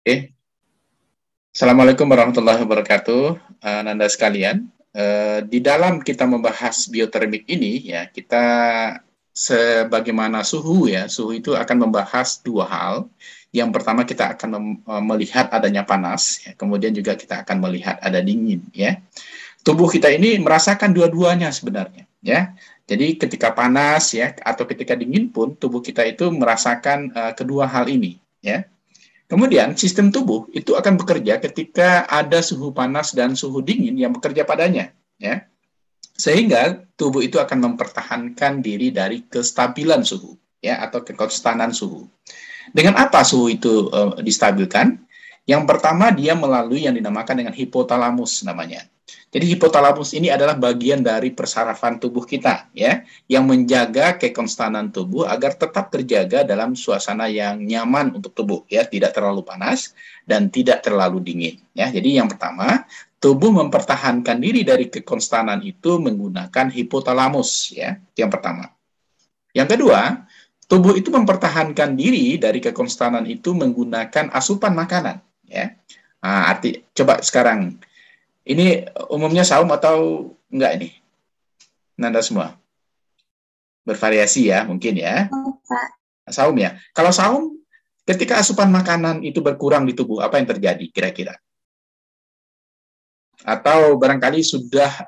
Oke. Assalamualaikum warahmatullahi wabarakatuh, Nanda sekalian. Di dalam kita membahas biotermik ini, ya kita sebagaimana suhu ya, suhu itu akan membahas dua hal. Yang pertama kita akan melihat adanya panas, ya, kemudian juga kita akan melihat ada dingin, ya. Tubuh kita ini merasakan dua-duanya sebenarnya, ya. Jadi ketika panas ya atau ketika dingin pun tubuh kita itu merasakan kedua hal ini, ya. Kemudian sistem tubuh itu akan bekerja ketika ada suhu panas dan suhu dingin yang bekerja padanya, ya. Sehingga tubuh itu akan mempertahankan diri dari kestabilan suhu, ya, atau kekonstanan suhu. Dengan apa suhu itu distabilkan? Yang pertama dia melalui yang dinamakan dengan hipotalamus namanya. Jadi hipotalamus ini adalah bagian dari persarafan tubuh kita, ya, yang menjaga kekonstanan tubuh agar tetap terjaga dalam suasana yang nyaman untuk tubuh, ya, tidak terlalu panas dan tidak terlalu dingin, ya. Jadi yang pertama, tubuh mempertahankan diri dari kekonstanan itu menggunakan hipotalamus, ya. Itu yang pertama. Yang kedua, tubuh itu mempertahankan diri dari kekonstanan itu menggunakan asupan makanan, ya. Nah, coba sekarang ini umumnya saum atau enggak ini? Nanda semua. Bervariasi ya, mungkin ya. Saum ya. Kalau saum, ketika asupan makanan itu berkurang di tubuh, apa yang terjadi kira-kira? Atau barangkali sudah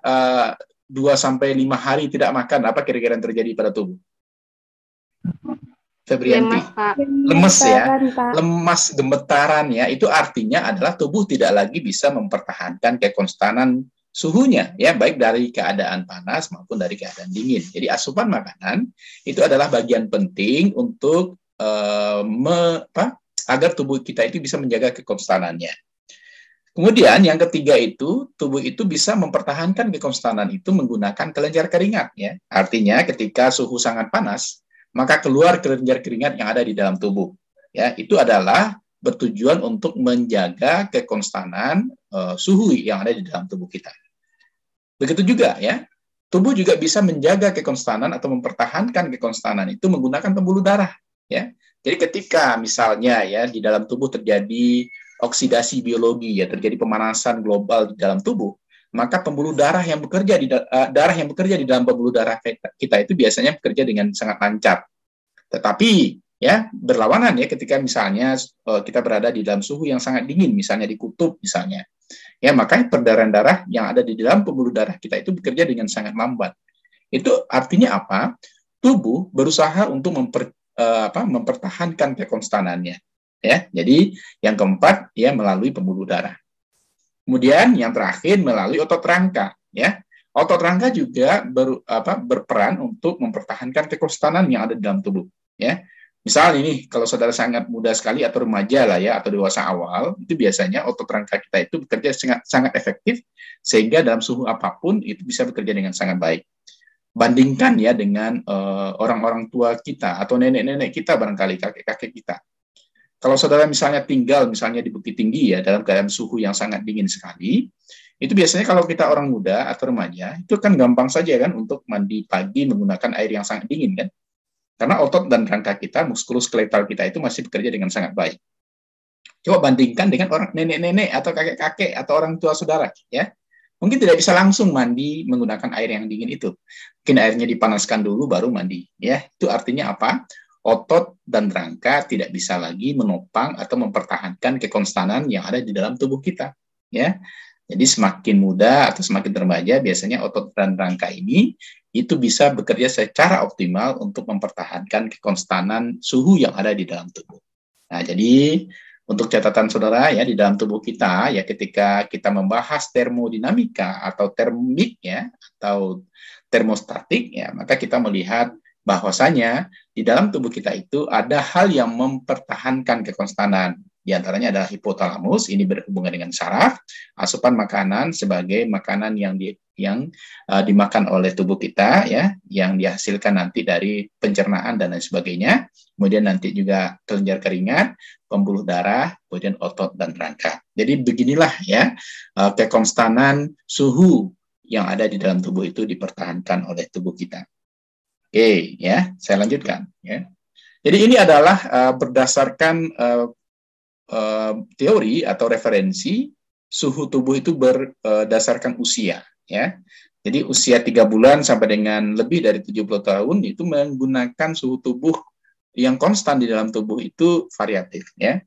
2 sampai 5 hari tidak makan, apa kira-kira yang terjadi pada tubuh? Febrianti. Lemes ya. Lemas, gemetaran ya. Itu artinya adalah tubuh tidak lagi bisa mempertahankan kekonstanan suhunya, ya, baik dari keadaan panas maupun dari keadaan dingin. Jadi asupan makanan itu adalah bagian penting untuk agar tubuh kita itu bisa menjaga kekonstanannya. Kemudian yang ketiga itu, tubuh itu bisa mempertahankan kekonstanan itu menggunakan kelenjar keringat, ya. Artinya ketika suhu sangat panas, maka keluar kelenjar keringat yang ada di dalam tubuh. Ya, itu adalah bertujuan untuk menjaga kekonstanan suhu yang ada di dalam tubuh kita. Begitu juga ya, tubuh juga bisa menjaga kekonstanan atau mempertahankan kekonstanan itu menggunakan pembuluh darah, ya. Jadi ketika misalnya ya di dalam tubuh terjadi oksidasi biologi, ya, terjadi pemanasan global di dalam tubuh, maka pembuluh darah yang bekerja di dalam pembuluh darah kita itu biasanya bekerja dengan sangat lancar. Tetapi ya berlawanan ya ketika misalnya kita berada di dalam suhu yang sangat dingin, misalnya di kutub misalnya, ya, maka peredaran darah yang ada di dalam pembuluh darah kita itu bekerja dengan sangat lambat. Itu artinya apa? Tubuh berusaha untuk mempertahankan kekonstanannya, ya. Jadi yang keempat ya melalui pembuluh darah. Kemudian yang terakhir melalui otot rangka, ya. Otot rangka juga berperan untuk mempertahankan kekonstanan yang ada di dalam tubuh, ya. Misal ini, kalau saudara sangat muda sekali atau remaja lah ya, atau dewasa awal, itu biasanya otot rangka kita itu bekerja sangat efektif, sehingga dalam suhu apapun itu bisa bekerja dengan sangat baik. Bandingkan ya dengan orang-orang tua kita, atau nenek-nenek kita barangkali, kakek-kakek kita. Kalau saudara misalnya tinggal misalnya di Bukit Tinggi ya, dalam keadaan suhu yang sangat dingin sekali, itu biasanya kalau kita orang muda atau remaja, itu kan gampang saja kan untuk mandi pagi menggunakan air yang sangat dingin kan. Karena otot dan rangka kita, muskuloskeletal kita itu masih bekerja dengan sangat baik. Coba bandingkan dengan orang nenek-nenek atau kakek-kakek atau orang tua saudara, ya. Mungkin tidak bisa langsung mandi menggunakan air yang dingin itu. Mungkin airnya dipanaskan dulu baru mandi, ya. Itu artinya apa? Otot dan rangka tidak bisa lagi menopang atau mempertahankan kekonstanan yang ada di dalam tubuh kita, ya. Jadi semakin muda atau semakin remaja biasanya otot dan rangka ini itu bisa bekerja secara optimal untuk mempertahankan kekonstanan suhu yang ada di dalam tubuh. Nah, jadi untuk catatan saudara ya, di dalam tubuh kita ya, ketika kita membahas termodinamika atau termik ya, atau termostatik ya, maka kita melihat bahwasanya di dalam tubuh kita itu ada hal yang mempertahankan kekonstanan. Di antaranya adalah hipotalamus, ini berhubungan dengan saraf, asupan makanan sebagai makanan yang dimakan oleh tubuh kita ya, yang dihasilkan nanti dari pencernaan dan lain sebagainya. Kemudian nanti juga kelenjar keringat, pembuluh darah, kemudian otot dan rangka. Jadi beginilah ya kekonstanan suhu yang ada di dalam tubuh itu dipertahankan oleh tubuh kita. Oke, ya, saya lanjutkan ya. Jadi ini adalah berdasarkan teori atau referensi suhu tubuh itu berdasarkan usia, ya. Jadi usia 3 bulan sampai dengan lebih dari 70 tahun itu menggunakan suhu tubuh yang konstan di dalam tubuh itu variatif, ya.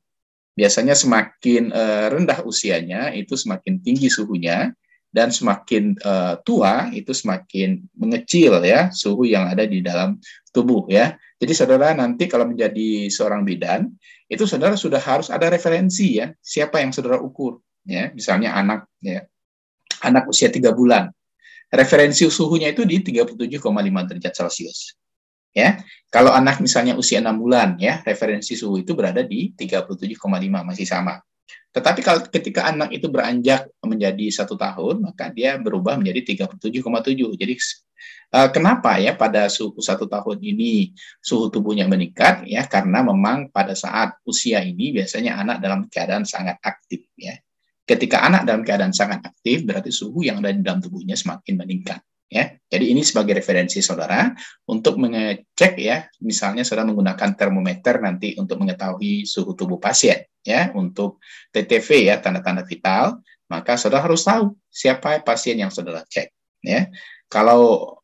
Biasanya semakin rendah usianya itu semakin tinggi suhunya, dan semakin tua itu semakin mengecil ya suhu yang ada di dalam tubuh, ya. Jadi saudara nanti kalau menjadi seorang bidan itu saudara sudah harus ada referensi, ya, siapa yang saudara ukur, ya. Misalnya anak, ya, anak usia 3 bulan. Referensi suhunya itu di 37,5 derajat Celcius. Ya, kalau anak misalnya usia 6 bulan, ya, referensi suhu itu berada di 37,5, masih sama. Tetapi kalau ketika anak itu beranjak menjadi 1 tahun, maka dia berubah menjadi 37,7. Jadi kenapa ya pada suhu 1 tahun ini suhu tubuhnya meningkat? Ya, karena memang pada saat usia ini biasanya anak dalam keadaan sangat aktif, ya. Ketika anak dalam keadaan sangat aktif, berarti suhu yang ada di dalam tubuhnya semakin meningkat, ya. Jadi ini sebagai referensi saudara untuk mengecek, ya, misalnya saudara menggunakan termometer nanti untuk mengetahui suhu tubuh pasien, ya, untuk TTV, ya, tanda-tanda vital, maka saudara harus tahu siapa pasien yang saudara cek, ya. Kalau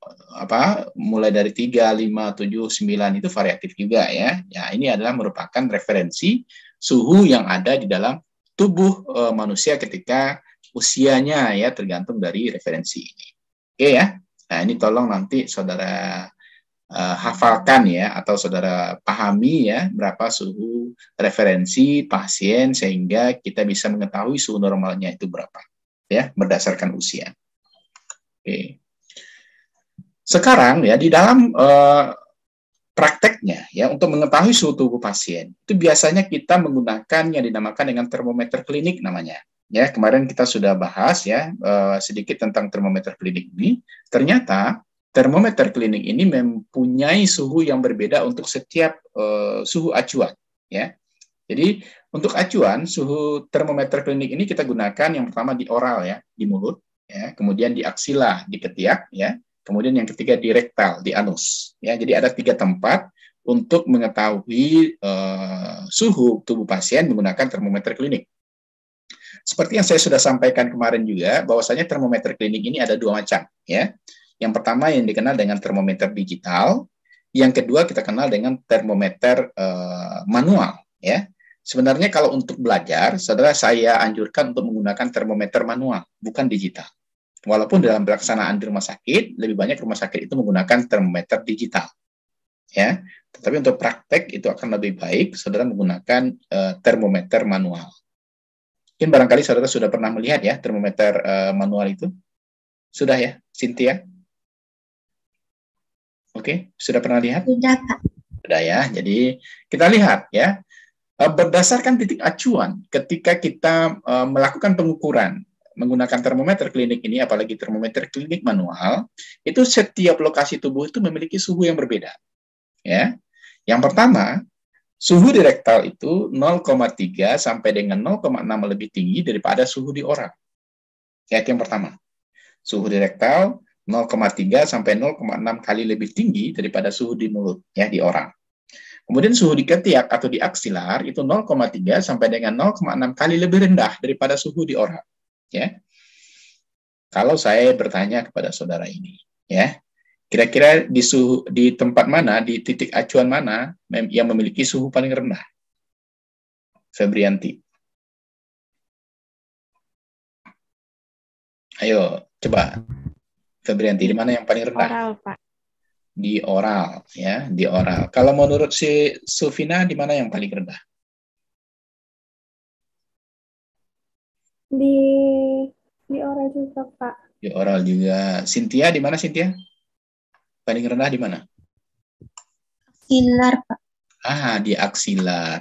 mulai dari 3, 5, 7, 9 itu variatif juga, ya. Ya, ini adalah merupakan referensi suhu yang ada di dalam tubuh manusia ketika usianya, ya, tergantung dari referensi ini. Oke, ya. Nah, ini tolong nanti saudara hafalkan, ya, atau saudara pahami, ya, berapa suhu referensi pasien sehingga kita bisa mengetahui suhu normalnya itu berapa, ya, berdasarkan usia. Oke. Sekarang, ya, di dalam prakteknya, ya, untuk mengetahui suhu tubuh pasien itu biasanya kita menggunakan yang dinamakan dengan termometer klinik namanya. Ya, kemarin kita sudah bahas, ya, sedikit tentang termometer klinik ini. Ternyata termometer klinik ini mempunyai suhu yang berbeda untuk setiap suhu acuan, ya. Jadi untuk acuan suhu termometer klinik ini kita gunakan yang pertama di oral, ya, di mulut, ya, kemudian di aksila, di ketiak, ya. Kemudian yang ketiga di rektal, di anus. Ya, jadi ada 3 tempat untuk mengetahui suhu tubuh pasien menggunakan termometer klinik. Seperti yang saya sudah sampaikan kemarin juga, bahwasanya termometer klinik ini ada 2 macam. Ya. Yang pertama yang dikenal dengan termometer digital, yang kedua kita kenal dengan termometer manual. Ya. Sebenarnya kalau untuk belajar, saudara, saya anjurkan untuk menggunakan termometer manual, bukan digital. Walaupun dalam pelaksanaan di rumah sakit, lebih banyak rumah sakit itu menggunakan termometer digital, ya. Tetapi untuk praktek itu akan lebih baik saudara menggunakan termometer manual. Mungkin barangkali saudara sudah pernah melihat, ya, termometer manual itu. Sudah, ya, Cynthia? Oke, sudah pernah lihat? Sudah, Pak. Sudah, ya. Jadi kita lihat, ya, berdasarkan titik acuan ketika kita melakukan pengukuran menggunakan termometer klinik ini, apalagi termometer klinik manual, itu setiap lokasi tubuh itu memiliki suhu yang berbeda. Ya. Yang pertama, suhu di rektal itu 0,3 sampai dengan 0,6 lebih tinggi daripada suhu di oral. Ya, itu yang pertama. Suhu di rektal 0,3 sampai 0,6 kali lebih tinggi daripada suhu di mulut, ya, di oral. Kemudian suhu di ketiak atau di aksilar itu 0,3 sampai dengan 0,6 kali lebih rendah daripada suhu di oral. Ya, kalau saya bertanya kepada saudara ini, ya, kira-kira di tempat mana, di titik acuan mana yang memiliki suhu paling rendah? Febrianti. Ayo, coba. Febrianti, di mana yang paling rendah? Oral, Pak. Di oral, ya, di oral. Kalau menurut si Sufina, di mana yang paling rendah? Di oral juga, Pak. Di oral juga. Cynthia, di mana Cynthia? Paling rendah di mana? Aksilar, Pak. Di aksilar.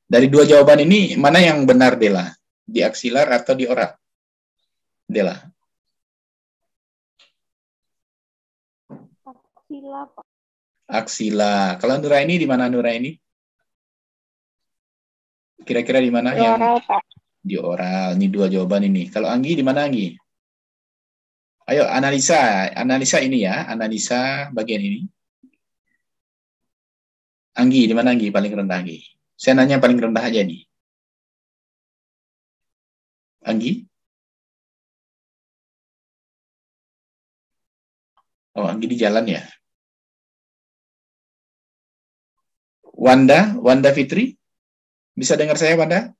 Dari 2 jawaban ini, mana yang benar, Dela? Di aksilar atau di oral? Dela. Aksila, Pak. Aksila. Kalau Nuraini, di mana Nuraini? Kira-kira di mana Di yang oral, Pak. di oral? Ini 2 jawaban ini. Kalau Anggi, di mana Anggi? Ayo analisa ini, ya, analisa bagian ini. Anggi, di mana Anggi paling rendah Anggi? Saya nanya paling rendah aja nih. Anggi? Oh, Anggi di jalan ya. Wanda Fitri? Bisa dengar saya, Wanda?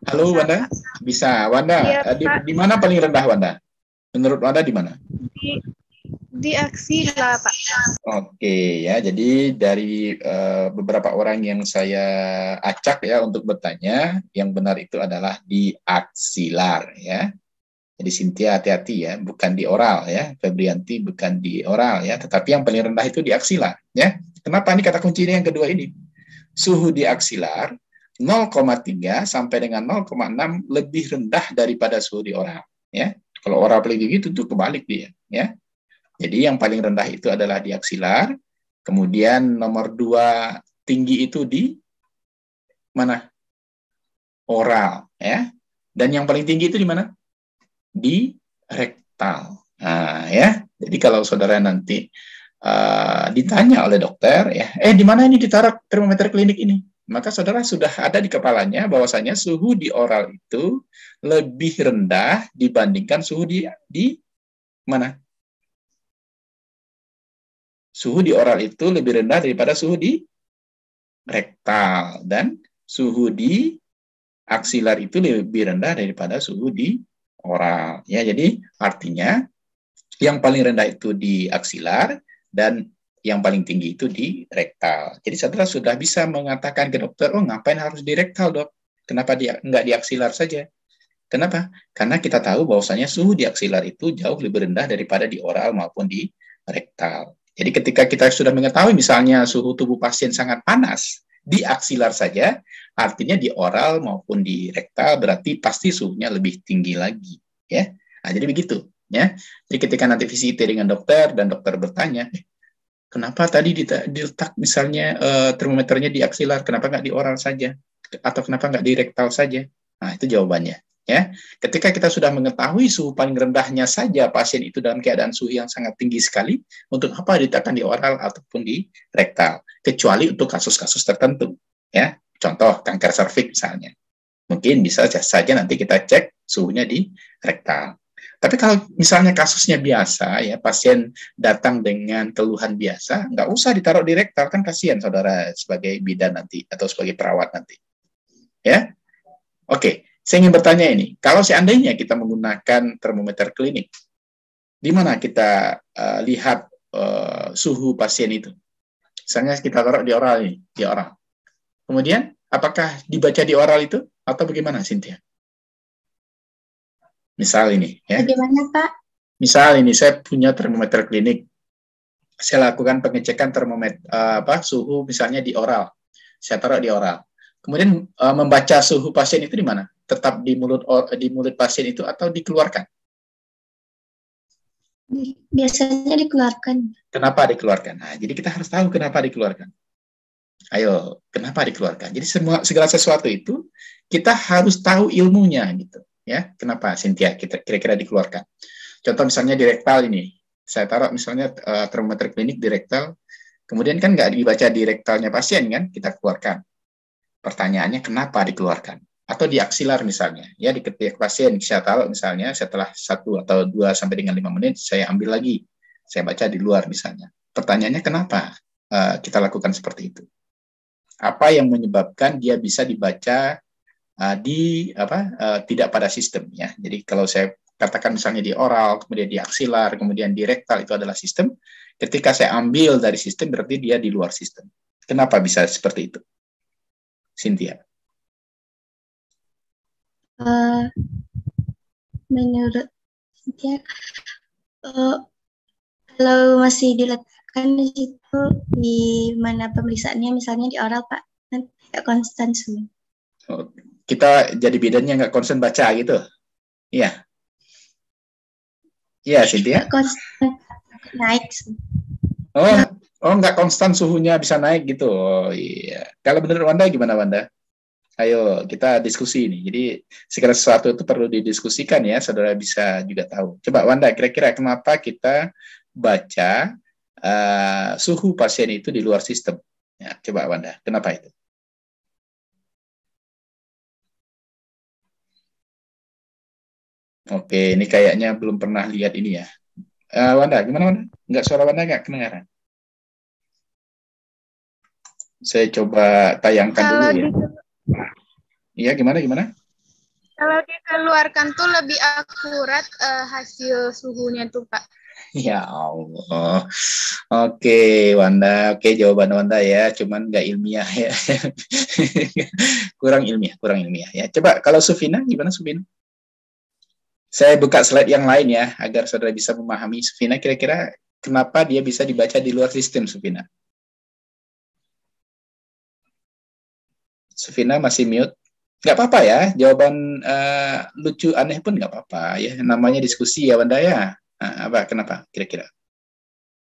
Halo, Bisa, Wanda? Pak. Bisa. Wanda, Iya, Pak. di mana paling rendah, Wanda? Menurut Wanda di mana? Di aksila, Pak. Oke, ya. Jadi dari beberapa orang yang saya acak ya untuk bertanya, yang benar itu adalah di aksilar, ya. Jadi Cynthia hati-hati ya, bukan di oral ya. Febrianti bukan di oral ya, tetapi yang paling rendah itu di aksilar, ya. Kenapa ini kata kuncinya yang kedua ini? Suhu di aksilar 0,3 sampai dengan 0,6 lebih rendah daripada suhu di oral, ya. Kalau oral paling tinggi itu kebalik dia, ya. Jadi yang paling rendah itu adalah di aksilar, kemudian nomor 2 tinggi itu di mana? Oral, ya. Dan yang paling tinggi itu di mana? Di rektal. Nah, ya. Jadi kalau saudara nanti ditanya oleh dokter, ya, di mana ini ditaruh termometer klinik ini? Maka saudara sudah ada di kepalanya bahwasanya suhu di oral itu lebih rendah dibandingkan suhu di mana? Suhu di oral itu lebih rendah daripada suhu di rektal, dan suhu di aksilar itu lebih rendah daripada suhu di oral. Ya, jadi artinya yang paling rendah itu di aksilar dan yang paling tinggi itu di rektal. Jadi saudara sudah bisa mengatakan ke dokter, oh ngapain harus di rektal, dok? Kenapa nggak di aksilar saja? Kenapa? Karena kita tahu bahwasanya suhu di aksilar itu jauh lebih rendah daripada di oral maupun di rektal. Jadi ketika kita sudah mengetahui misalnya suhu tubuh pasien sangat panas di aksilar saja, artinya di oral maupun di rektal berarti pasti suhunya lebih tinggi lagi, ya. Nah, jadi begitu, ya. Jadi ketika nanti visite dengan dokter dan dokter bertanya, kenapa tadi diletak misalnya termometernya di aksilar, kenapa nggak di oral saja? Atau kenapa nggak di rektal saja? Nah, itu jawabannya. Ya, ketika kita sudah mengetahui suhu paling rendahnya saja pasien itu dalam keadaan suhu yang sangat tinggi sekali, untuk apa diletakkan di oral ataupun di rektal? Kecuali untuk kasus-kasus tertentu. Ya, contoh kanker serviks misalnya. Mungkin bisa saja nanti kita cek suhunya di rektal. Tapi kalau misalnya kasusnya biasa, ya pasien datang dengan keluhan biasa, nggak usah ditaruh di rektal, kan kasihan saudara sebagai bidan nanti atau sebagai perawat nanti. Ya, oke. Saya ingin bertanya ini, kalau seandainya kita menggunakan termometer klinik, di mana kita lihat suhu pasien itu? Misalnya kita taruh di oral ini, di oral. Kemudian, apakah dibaca di oral itu atau bagaimana, Cynthia? Misal ini, ya. Bagaimana, Pak? Misal ini saya punya termometer klinik, saya lakukan pengecekan termometer suhu misalnya di oral, saya taruh di oral. Kemudian membaca suhu pasien itu di mana? Tetap di mulut pasien itu atau dikeluarkan? Biasanya dikeluarkan. Kenapa dikeluarkan? Nah, jadi kita harus tahu kenapa dikeluarkan. Ayo, kenapa dikeluarkan? Jadi segala sesuatu itu kita harus tahu ilmunya gitu, ya. Kenapa, Cynthia, kita kira-kira dikeluarkan? Contoh misalnya di rektal ini, saya taruh misalnya termometer klinik di rektal, kemudian kan nggak dibaca di rektalnya pasien kan, kita keluarkan. Pertanyaannya kenapa dikeluarkan? Atau di aksilar misalnya, ya di ketiak pasien saya taruh misalnya setelah 1 atau 2 sampai dengan 5 menit saya ambil lagi, saya baca di luar misalnya. Pertanyaannya kenapa kita lakukan seperti itu? Apa yang menyebabkan dia bisa dibaca tidak pada sistem ya. Jadi kalau saya katakan misalnya di oral, kemudian di aksilar, kemudian di rektal itu adalah sistem. Ketika saya ambil dari sistem berarti dia di luar sistem. Kenapa bisa seperti itu, Cynthia? Menurut dia, kalau masih diletakkan di situ di mana pemeriksaannya, misalnya di oral, Pak, nanti nggak konstan suhu. Kita jadi bidannya nggak konsen baca gitu? Iya. Iya, Cynthia. Nggak konstan, naik. Nggak konstan suhunya bisa naik gitu. Oh iya. Kalau menurut Wanda gimana, Wanda? Ayo kita diskusi ini. Jadi segala sesuatu itu perlu didiskusikan ya, saudara bisa juga tahu. Coba Wanda, kira-kira kenapa kita baca suhu pasien itu di luar sistem? Ya, coba Wanda, kenapa itu? Oke, ini kayaknya belum pernah lihat ini ya. Wanda, gimana Wanda? Enggak, suara Wanda nggak kedengaran. Saya coba tayangkan dulu Kalau ya. Iya, gimana gimana? kalau dikeluarkan tuh lebih akurat hasil suhunya tuh Pak. Ya Allah. Oke, Wanda. Oke, jawaban Wanda ya. Cuman nggak ilmiah ya. Kurang ilmiah ya. Coba kalau Sufina, gimana Sufina? Saya buka slide yang lain ya, agar saudara bisa memahami. Sufina, kira-kira kenapa dia bisa dibaca di luar sistem, Sufina? Sufina masih mute. Nggak apa-apa ya, jawaban lucu aneh pun nggak apa-apa ya. Namanya diskusi ya, Wanda ya. Apa, kenapa kira-kira?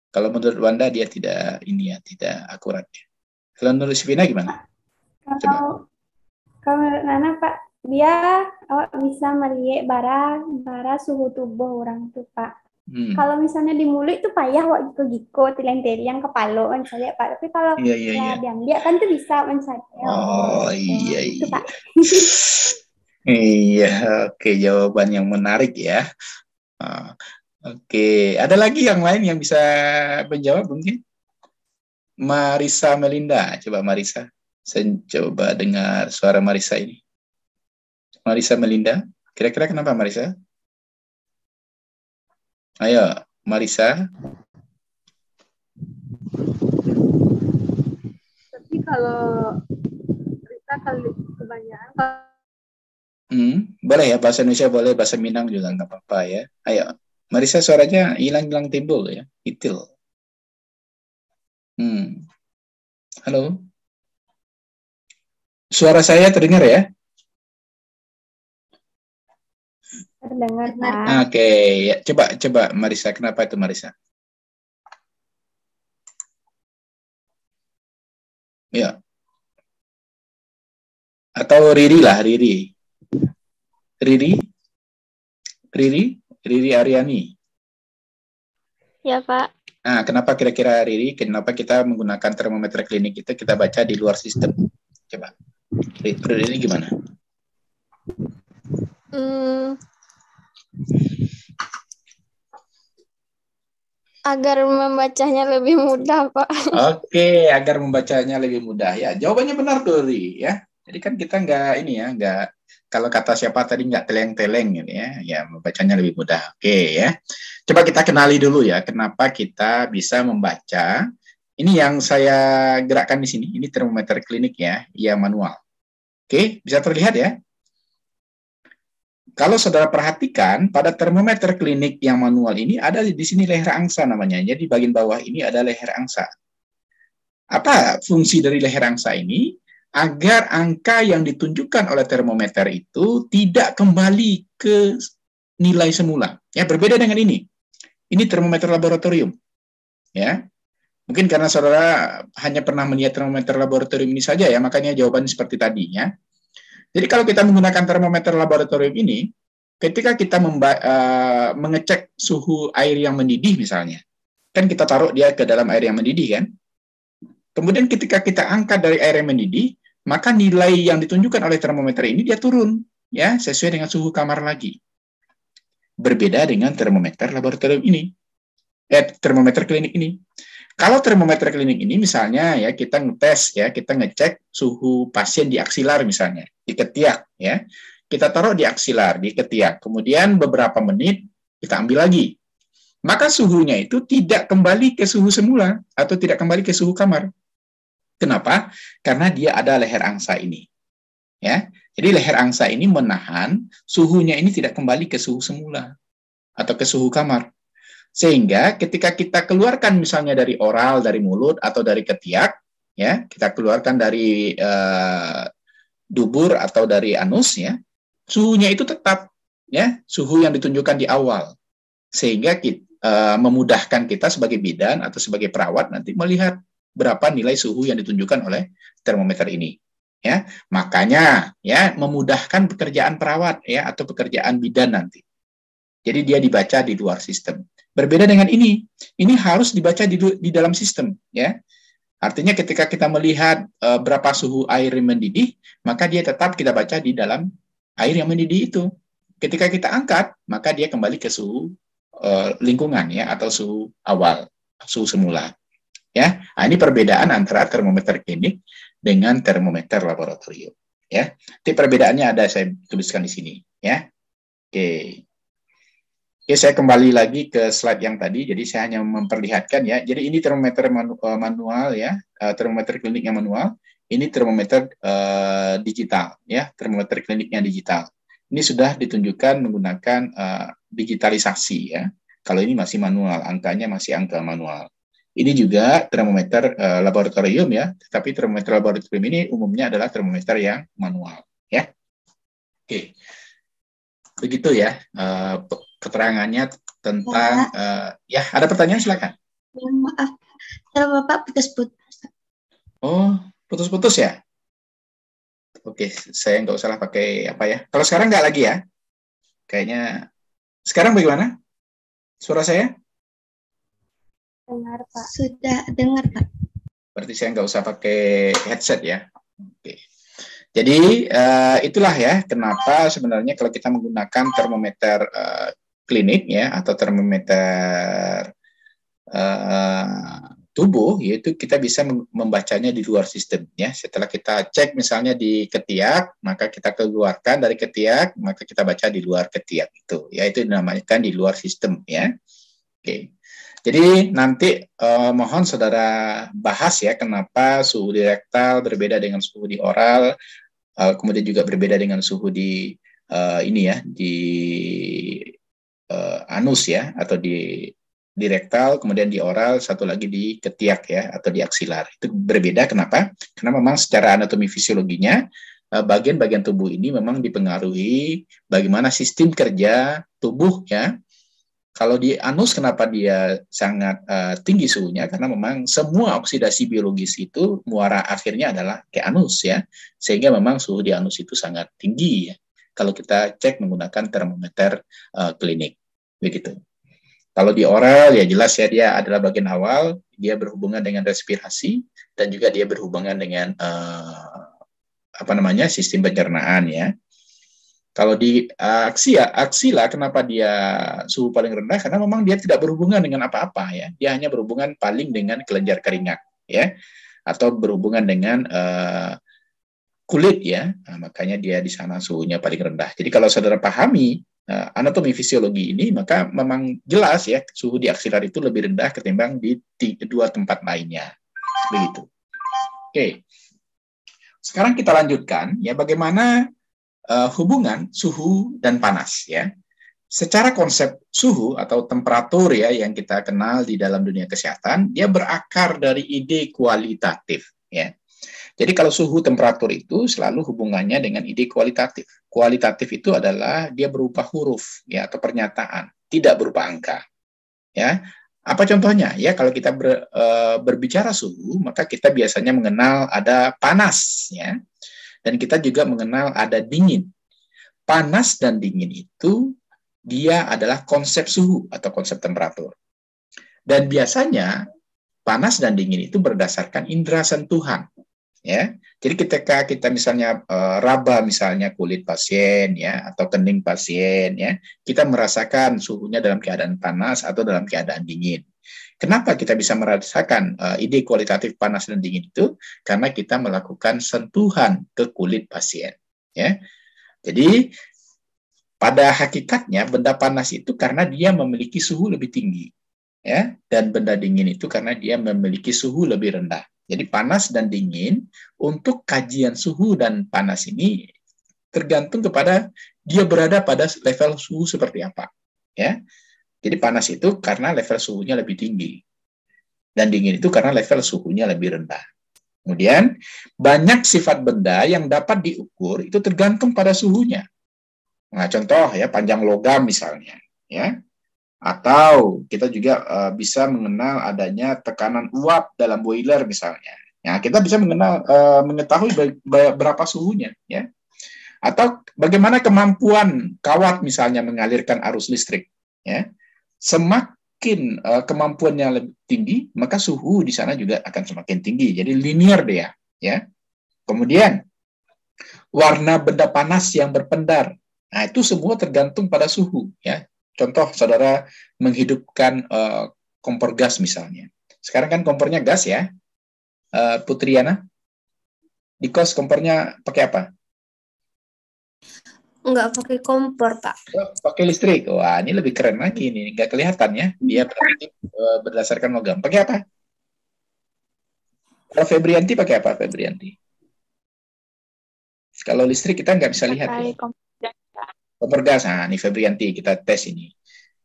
Kalau menurut Wanda dia tidak ini ya, tidak akurat ya. Kalau menurut Sufina gimana? Coba. Kalau menurut Nana Pak, dia bisa melihat bara suhu tubuh orang tuh Pak. Kalau misalnya di mulut itu payah wak giko tileng-tileng kepala misalnya Pak. Tapi kalau diam dia kan tuh bisa mencari. Oh iya itu, iya. Pak. Iya, oke, jawaban yang menarik ya. Oke, ada lagi yang lain yang bisa menjawab mungkin? Marisa Melinda, coba Marisa. Saya coba dengar suara Marisa ini. Marisa Melinda, kira-kira kenapa Marisa? Ayo, Marisa. Tapi kalau kita kali kebanyakan. Boleh ya, bahasa Indonesia boleh, bahasa Minang juga nggak apa-apa ya. Ayo, Marisa suaranya hilang-hilang timbul ya, itil. Halo. Suara saya terdengar ya? Terdengar, Pak. Oke, ya, coba Marisa, kenapa itu Marisa? Ya. Atau Riri lah, Riri Aryani. Ya, Pak. Nah, kenapa kira-kira Riri, kenapa kita menggunakan termometer klinik itu kita baca di luar sistem? Coba. Riri gimana? Agar membacanya lebih mudah, Pak. Oke, agar membacanya lebih mudah ya. Jawabannya benar tuh, Riri ya. Jadi kan kita nggak kalau kata siapa tadi nggak teleng-teleng gitu ya membacanya lebih mudah. Oke ya. Coba kita kenali dulu ya, kenapa kita bisa membaca. Ini yang saya gerakkan di sini, ini termometer klinik ya, yang manual. Oke, bisa terlihat ya. Kalau saudara perhatikan, pada termometer klinik yang manual ini ada di sini leher angsa namanya. Jadi bagian bawah ini ada leher angsa. Apa fungsi dari leher angsa ini? Agar angka yang ditunjukkan oleh termometer itu tidak kembali ke nilai semula. Ya, berbeda dengan ini. Ini termometer laboratorium. Ya. Mungkin karena saudara hanya pernah melihat termometer laboratorium ini saja ya, makanya jawabannya seperti tadi ya. Jadi kalau kita menggunakan termometer laboratorium ini, ketika kita mengecek suhu air yang mendidih misalnya, kan kita taruh dia ke dalam air yang mendidih kan. Kemudian ketika kita angkat dari air yang mendidih, maka nilai yang ditunjukkan oleh termometer ini dia turun ya, sesuai dengan suhu kamar lagi. Berbeda dengan termometer laboratorium ini. Termometer klinik ini. Kalau termometer klinik ini misalnya ya kita ngetes ya, kita ngecek suhu pasien di aksilar misalnya, di ketiak ya. Kita taruh di aksilar, di ketiak. Kemudian beberapa menit kita ambil lagi. Maka suhunya itu tidak kembali ke suhu semula atau tidak kembali ke suhu kamar. Kenapa? Karena dia ada leher angsa ini. Ya. Jadi leher angsa ini menahan suhunya ini tidak kembali ke suhu semula atau ke suhu kamar. Sehingga ketika kita keluarkan misalnya dari oral, dari mulut atau dari ketiak, ya, kita keluarkan dari dubur atau dari anus ya, suhunya itu tetap ya, suhu yang ditunjukkan di awal. Sehingga memudahkan kita sebagai bidan atau sebagai perawat nanti melihat berapa nilai suhu yang ditunjukkan oleh termometer ini. Ya, makanya ya memudahkan pekerjaan perawat ya atau pekerjaan bidan nanti. Jadi dia dibaca di luar sistem. Berbeda dengan ini harus dibaca di dalam sistem ya. Artinya ketika kita melihat berapa suhu air yang mendidih, maka dia tetap kita baca di dalam air yang mendidih itu. Ketika kita angkat, maka dia kembali ke suhu lingkungan ya, atau suhu awal, suhu semula. Ya, nah, ini perbedaan antara termometer klinik dengan termometer laboratorium. Ya, jadi perbedaannya ada saya tuliskan di sini. Ya, oke. Oke, saya kembali lagi ke slide yang tadi. Jadi saya hanya memperlihatkan ya. Jadi ini termometer manual ya, termometer kliniknya manual. Ini termometer digital ya, termometer kliniknya digital. Ini sudah ditunjukkan menggunakan digitalisasi ya. Kalau ini masih manual, angkanya masih angka manual. Ini juga termometer laboratorium ya, tetapi termometer laboratorium ini umumnya adalah termometer yang manual ya. Oke. Begitu ya keterangannya tentang ya, ada pertanyaan silakan. Ya, maaf, Bapak putus-putus. Oh, putus-putus ya? Oke, saya nggak usah pakai apa ya. Kalau sekarang nggak lagi ya? Kayaknya sekarang bagaimana? Suara saya? Dengar, Pak. Sudah dengar, Pak. Berarti saya nggak usah pakai headset ya. Oke. Jadi itulah ya kenapa sebenarnya kalau kita menggunakan termometer klinik ya, atau termometer tubuh, yaitu kita bisa membacanya di luar sistem ya. Setelah kita cek misalnya di ketiak, maka kita keluarkan dari ketiak, maka kita baca di luar ketiak itu ya, itu dinamakan di luar sistem ya. Oke. Jadi nanti mohon saudara bahas ya kenapa suhu di rektal berbeda dengan suhu di oral, kemudian juga berbeda dengan suhu di ini ya, di anus ya, atau di rektal, kemudian di oral, satu lagi di ketiak ya, atau di aksilar. Itu berbeda, kenapa? Karena memang secara anatomi fisiologinya, bagian-bagian tubuh ini memang dipengaruhi bagaimana sistem kerja tubuh ya. Kalau di anus, kenapa dia sangat tinggi suhunya? Karena memang semua oksidasi biologis itu muara akhirnya adalah ke anus ya, sehingga memang suhu di anus itu sangat tinggi ya, kalau kita cek menggunakan termometer klinik, begitu. Kalau di oral ya jelas ya, dia adalah bagian awal, dia berhubungan dengan respirasi dan juga dia berhubungan dengan sistem pencernaan ya. Kalau di aksila, kenapa dia suhu paling rendah? Karena memang dia tidak berhubungan dengan apa-apa ya, dia hanya berhubungan paling dengan kelenjar keringat ya, atau berhubungan dengan kulit ya. Nah, makanya dia di sana suhunya paling rendah. Jadi kalau saudara pahami anatomi fisiologi ini, maka memang jelas ya suhu di aksilar itu lebih rendah ketimbang di dua tempat lainnya. Begitu. Oke. Sekarang kita lanjutkan ya, bagaimana hubungan suhu dan panas ya. Secara konsep suhu atau temperatur ya yang kita kenal di dalam dunia kesehatan, dia berakar dari ide kualitatif ya. Jadi kalau suhu temperatur itu selalu hubungannya dengan ide kualitatif. Kualitatif itu adalah dia berupa huruf ya, atau pernyataan, tidak berupa angka. Ya. Apa contohnya? Ya, kalau kita berbicara suhu, maka kita biasanya mengenal ada panas ya. Dan kita juga mengenal ada dingin. Panas dan dingin itu dia adalah konsep suhu atau konsep temperatur. Dan biasanya panas dan dingin itu berdasarkan indera sentuhan. Ya, jadi ketika kita misalnya raba misalnya kulit pasien ya, atau kening pasien ya, kita merasakan suhunya dalam keadaan panas atau dalam keadaan dingin. Kenapa kita bisa merasakan ide kualitatif panas dan dingin itu? Karena kita melakukan sentuhan ke kulit pasien ya. Jadi pada hakikatnya benda panas itu karena dia memiliki suhu lebih tinggi ya, dan benda dingin itu karena dia memiliki suhu lebih rendah. Jadi panas dan dingin, untuk kajian suhu dan panas ini tergantung kepada dia berada pada level suhu seperti apa. Ya. Jadi panas itu karena level suhunya lebih tinggi. Dan dingin itu karena level suhunya lebih rendah. Kemudian, banyak sifat benda yang dapat diukur itu tergantung pada suhunya. Nah, contoh ya, panjang logam misalnya. Ya. Atau kita juga bisa mengenal adanya tekanan uap dalam boiler misalnya. Ya, kita bisa mengetahui berapa suhunya, ya. Atau bagaimana kemampuan kawat misalnya mengalirkan arus listrik, ya. Semakin kemampuannya lebih tinggi, maka suhu di sana juga akan semakin tinggi. Jadi linear dia, ya. Kemudian warna benda panas yang berpendar Nah, itu semua tergantung pada suhu, ya. Contoh, saudara menghidupkan kompor gas misalnya. Sekarang kan kompornya gas ya, Putriana. Di kos kompornya pakai apa? Enggak pakai kompor, Pak. Oh, pakai listrik. Wah, ini lebih keren lagi nih. Nggak kelihatan ya. Dia berarti berdasarkan logam. Pakai apa? Kalau Febrianti pakai apa, Febrianti? Kalau listrik kita nggak bisa lihat ya. Kompor gas. Nah, ini Febrianti, kita tes ini.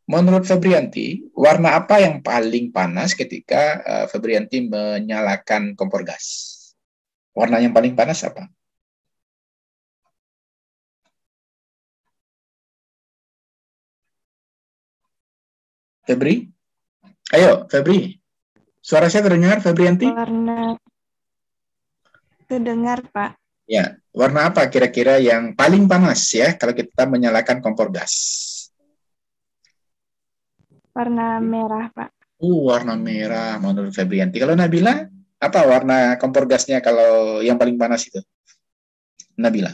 Menurut Febrianti, warna apa yang paling panas ketika Febrianti menyalakan kompor gas? Warna yang paling panas apa? Febri? Ayo, Febri. Suara saya terdengar, Febrianti? Warna terdengar, Pak. Ya, warna apa kira-kira yang paling panas ya kalau kita menyalakan kompor gas? Warna merah, Pak. Warna merah menurut Febrianti. Kalau Nabila, apa warna kompor gasnya kalau yang paling panas itu? Nabila?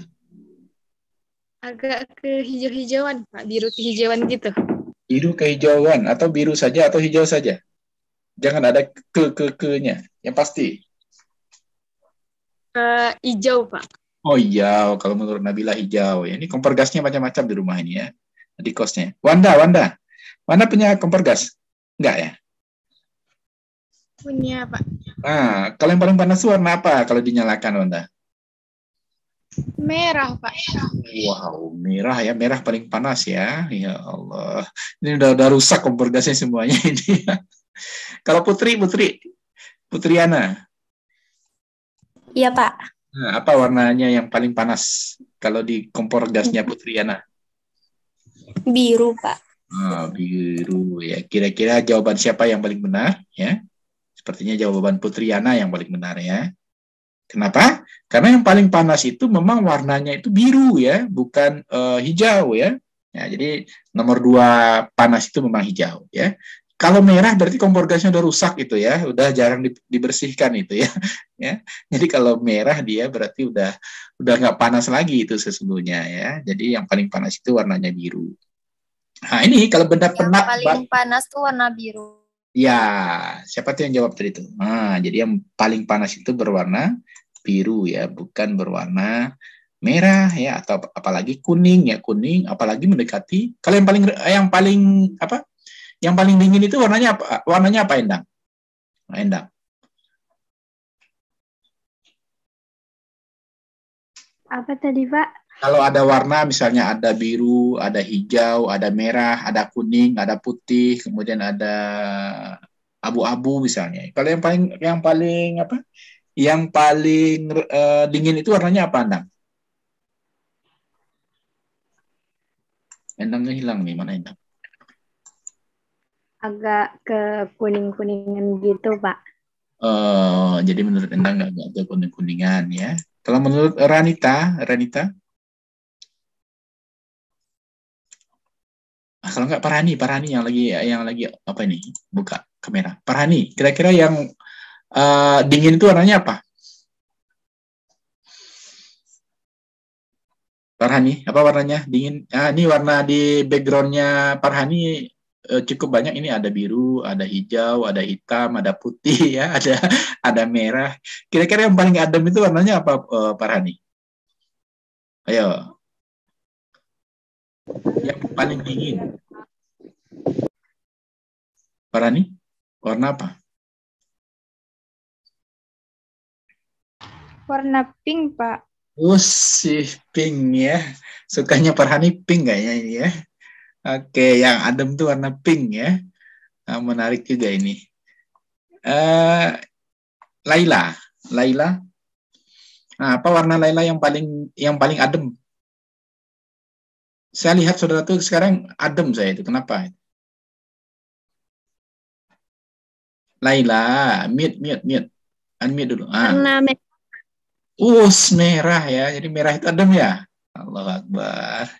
Agak ke hijau-hijauan, Pak. Biru kehijauan gitu. Biru kehijauan atau biru saja atau hijau saja? Jangan ada ke-nya. Yang pasti. Hijau, Pak. Oh iya, kalau menurut Nabila hijau. Ya, ini kompor gasnya macam-macam di rumah ini ya. Di kosnya. Wanda punya kompor gas? Enggak ya? Punya, Pak. Nah, kalau yang paling panas itu warna apa kalau dinyalakan, Wanda? Merah, Pak. Wow, merah ya. Merah paling panas ya. Ya Allah. Ini udah rusak kompor gasnya semuanya ini. Kalau Putriana. Iya, Pak. Nah, apa warnanya yang paling panas kalau di kompor gasnya Putriana? Biru, Pak. Biru ya. Kira-kira jawaban siapa yang paling benar ya? Sepertinya jawaban Putriana yang paling benar ya. Kenapa? Karena yang paling panas itu memang warnanya itu biru ya, bukan hijau ya. Ya, jadi nomor 2 panas itu memang hijau ya. Kalau merah berarti kompor gasnya udah rusak itu ya, udah jarang dibersihkan itu ya. Ya. Jadi kalau merah dia berarti udah nggak panas lagi itu sesungguhnya ya. Jadi yang paling panas itu warnanya biru. Nah, ini kalau benda Yang paling panas tuh warna biru. Ya, siapa tuh yang jawab tadi itu? Nah, jadi yang paling panas itu berwarna biru ya, bukan berwarna merah ya, atau apalagi kuning ya, kuning apalagi mendekati. Kalau yang paling apa? Yang paling dingin itu warnanya apa? Warnanya apa, Endang? Endang. Apa tadi, Pak? Kalau ada warna, misalnya ada biru, ada hijau, ada merah, ada kuning, ada putih, kemudian ada abu-abu misalnya. Kalau yang paling apa? Yang paling dingin itu warnanya apa, Endang? Endangnya hilang nih, mana Endang? Agak ke kuning-kuningan gitu, Pak. Jadi menurut Endang agak ke kuning-kuningan ya. Kalau menurut Ranita? Kalau nggak Parani yang lagi apa ini? Buka kamera. Parani, kira-kira yang dingin itu warnanya apa? Parhani, apa warnanya dingin? Ini warna di backgroundnya Parhani cukup banyak. Ini ada biru, ada hijau, ada hitam, ada putih, ya, ada merah. Kira-kira yang paling adem itu warnanya apa, Parhani? Ayo. Yang paling dingin. Parhani, warna apa? Warna pink, Pak. Si pink ya. Sukanya Parhani pink kayaknya ini ya. Oke, yang adem tuh warna pink ya. Nah, menarik juga ini. Laila. Nah, apa warna Laila yang paling adem? Saya lihat saudara tuh sekarang adem saya itu. Kenapa? Laila, mute. Unmute dulu. Warna merah. Merah ya. Jadi merah itu adem ya. Allahu Akbar.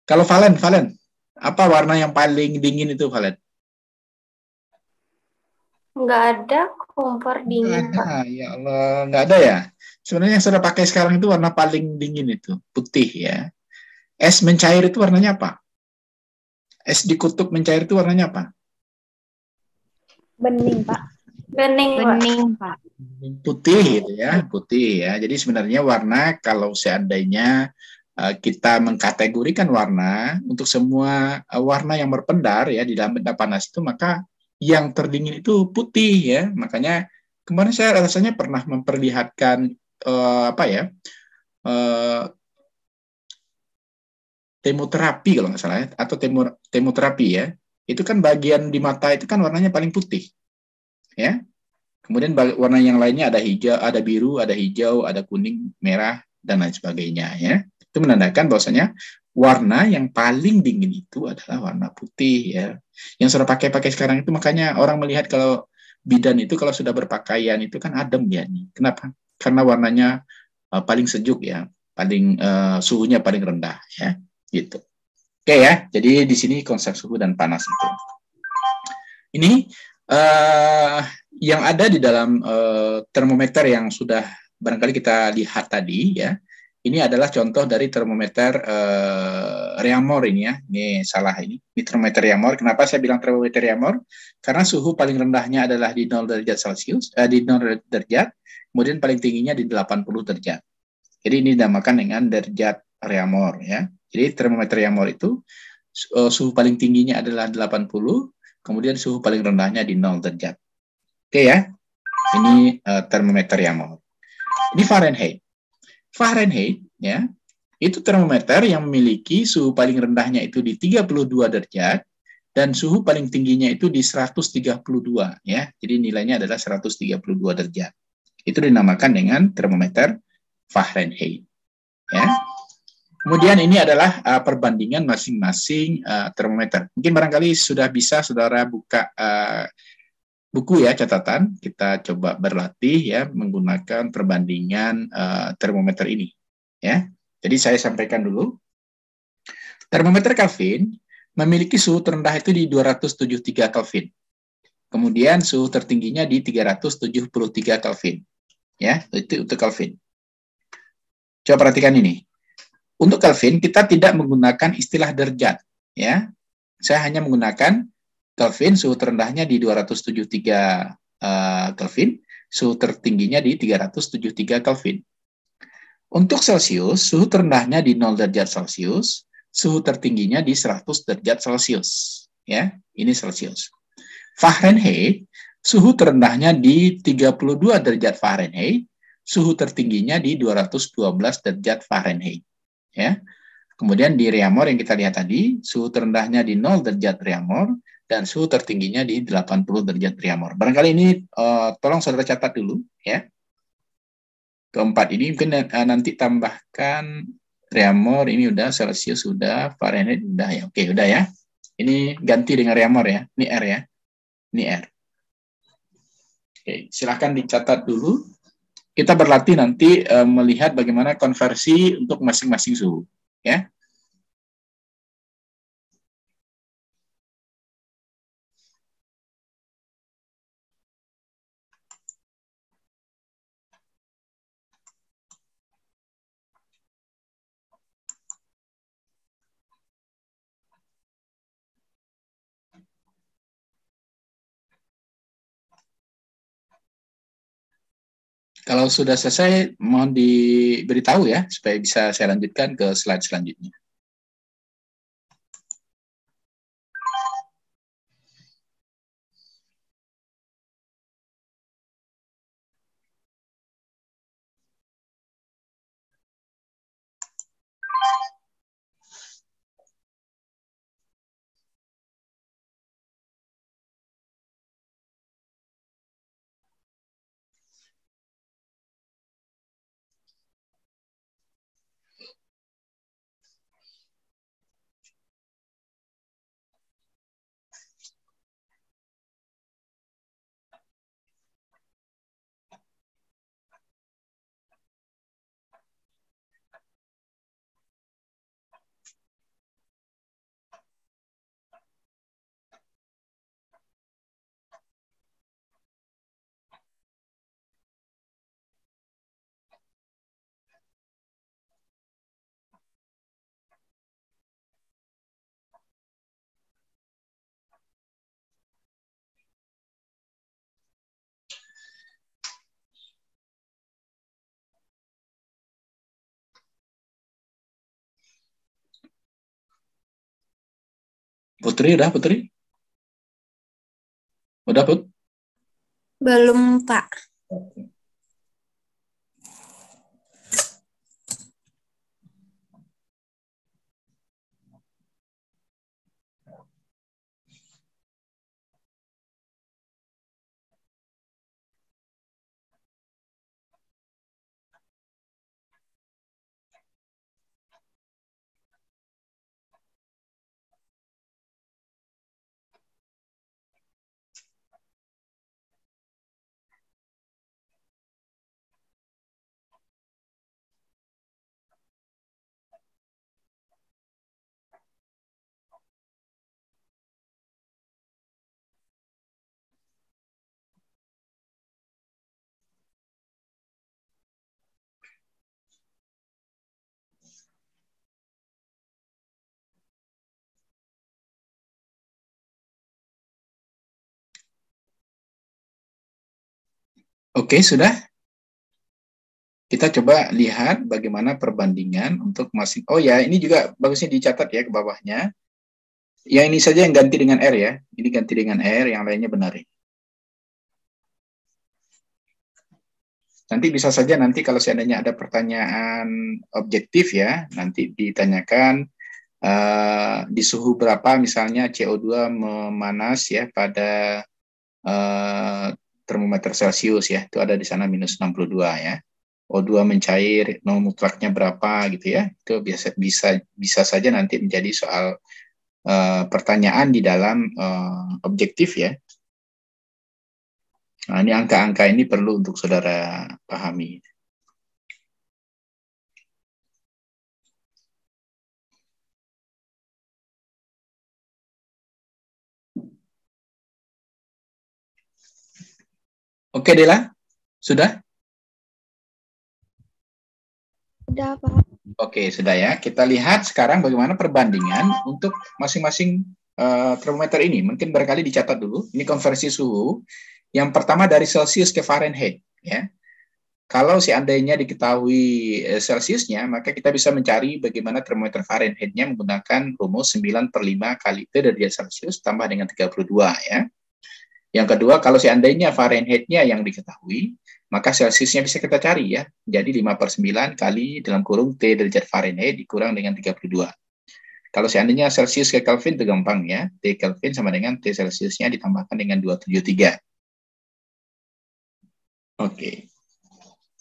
Kalau Valen, apa warna yang paling dingin itu, Valen? Nggak ada kompor dingin, Pak. Ya Allah, nggak ada ya. Sebenarnya yang sudah pakai sekarang itu warna paling dingin itu, putih ya. Es mencair itu warnanya apa? Es di kutub mencair itu warnanya apa? Bening, Pak. Bening, Pak. Putih gitu ya, putih ya. Jadi sebenarnya warna kalau seandainya kita mengkategorikan warna untuk semua warna yang berpendar ya di dalam benda panas itu, maka yang terdingin itu putih ya. Makanya kemarin saya rasanya pernah memperlihatkan apa ya, temoterapi kalau nggak salah ya, atau temoterapi ya. Itu kan bagian di mata itu kan warnanya paling putih ya. Kemudian warna yang lainnya ada hijau, ada biru, ada hijau, ada kuning, merah, dan lain sebagainya ya. Itu menandakan bahwasanya warna yang paling dingin itu adalah warna putih ya. Yang sudah pakai sekarang itu makanya orang melihat kalau bidan itu kalau sudah berpakaian itu kan adem ya nih. Kenapa? Karena warnanya paling sejuk ya, paling suhunya paling rendah ya, gitu. Oke ya. Jadi di sini konsep suhu dan panas itu. Ini yang ada di dalam termometer yang sudah barangkali kita lihat tadi ya. Ini adalah contoh dari termometer Reaumur ini ya. Ini salah ini. Ini termometer Reaumur. Kenapa saya bilang termometer Reaumur? Karena suhu paling rendahnya adalah di 0 derajat Celcius, di 0 derajat, kemudian paling tingginya di 80 derajat. Jadi ini dinamakan dengan derajat Reaumur ya. Jadi termometer Reaumur itu suhu paling tingginya adalah 80, kemudian suhu paling rendahnya di 0 derajat. Oke ya, ini termometer Reaumur. Ini Fahrenheit. Fahrenheit ya, itu termometer yang memiliki suhu paling rendahnya itu di 32 derajat dan suhu paling tingginya itu di 132 ya. Jadi nilainya adalah 132 derajat. Itu dinamakan dengan termometer Fahrenheit ya. Kemudian ini adalah perbandingan masing-masing termometer. Mungkin barangkali sudah bisa saudara buka buku ya, catatan. Kita coba berlatih ya menggunakan perbandingan termometer ini ya. Jadi saya sampaikan dulu. Termometer Kelvin memiliki suhu terendah itu di 273 Kelvin. Kemudian suhu tertingginya di 373 Kelvin. Ya, itu untuk Kelvin. Coba perhatikan ini. Untuk Kelvin kita tidak menggunakan istilah derajat ya. Saya hanya menggunakan Kelvin, suhu terendahnya di 273 Kelvin, suhu tertingginya di 373 Kelvin. Untuk Celsius, suhu terendahnya di 0 derajat Celcius, suhu tertingginya di 100 derajat Celcius. Ya, ini Celcius. Fahrenheit, suhu terendahnya di 32 derajat Fahrenheit, suhu tertingginya di 212 derajat Fahrenheit. Ya. Kemudian di Reaumur yang kita lihat tadi, suhu terendahnya di 0 derajat Reaumur dan suhu tertingginya di 80 derajat Reaumur. Barangkali ini tolong saudara catat dulu ya. Keempat ini mungkin nanti tambahkan Reaumur, ini udah, Celsius sudah, Fahrenheit udah ya. Oke, udah ya. Ini ganti dengan Reaumur ya. Ini R ya. Ini R. Oke, silakan dicatat dulu. Kita berlatih nanti melihat bagaimana konversi untuk masing-masing suhu ya. Kalau sudah selesai, mohon diberitahu ya, supaya bisa saya lanjutkan ke slide selanjutnya. Putri, udah Putri? Udah Put? Belum, Pak. Oke. Oke, sudah. Kita coba lihat bagaimana perbandingan untuk masing. Oh ya, ini juga bagusnya dicatat ya ke bawahnya. Yang ini saja yang ganti dengan R ya. Ini ganti dengan R, yang lainnya benar. Nanti bisa saja nanti kalau seandainya ada pertanyaan objektif ya, nanti ditanyakan di suhu berapa misalnya CO2 memanas ya pada termometer Celcius ya. Itu ada di sana minus 62 ya. O2 mencair, mutlaknya berapa gitu ya. Itu bisa saja nanti menjadi soal pertanyaan di dalam objektif ya. Nah, ini angka-angka ini perlu untuk saudara pahami. Oke, Dela? Sudah? Udah, Pak. Oke, sudah ya. Kita lihat sekarang bagaimana perbandingan untuk masing-masing termometer ini. Mungkin barangkali dicatat dulu. Ini konversi suhu. Yang pertama dari Celsius ke Fahrenheit. Ya. Kalau seandainya diketahui Celsiusnya, maka kita bisa mencari bagaimana termometer Fahrenheit-nya menggunakan rumus 9/5 kali T derajat Celsius tambah dengan 32. Ya. Yang kedua, kalau seandainya Fahrenheit-nya yang diketahui, maka Celsiusnya bisa kita cari ya. Jadi 5/9 kali dalam kurung T derajat Fahrenheit dikurang dengan 32. Kalau seandainya Celsius ke Kelvin itu gampang ya. T Kelvin sama dengan T Celsiusnya ditambahkan dengan 273. Oke.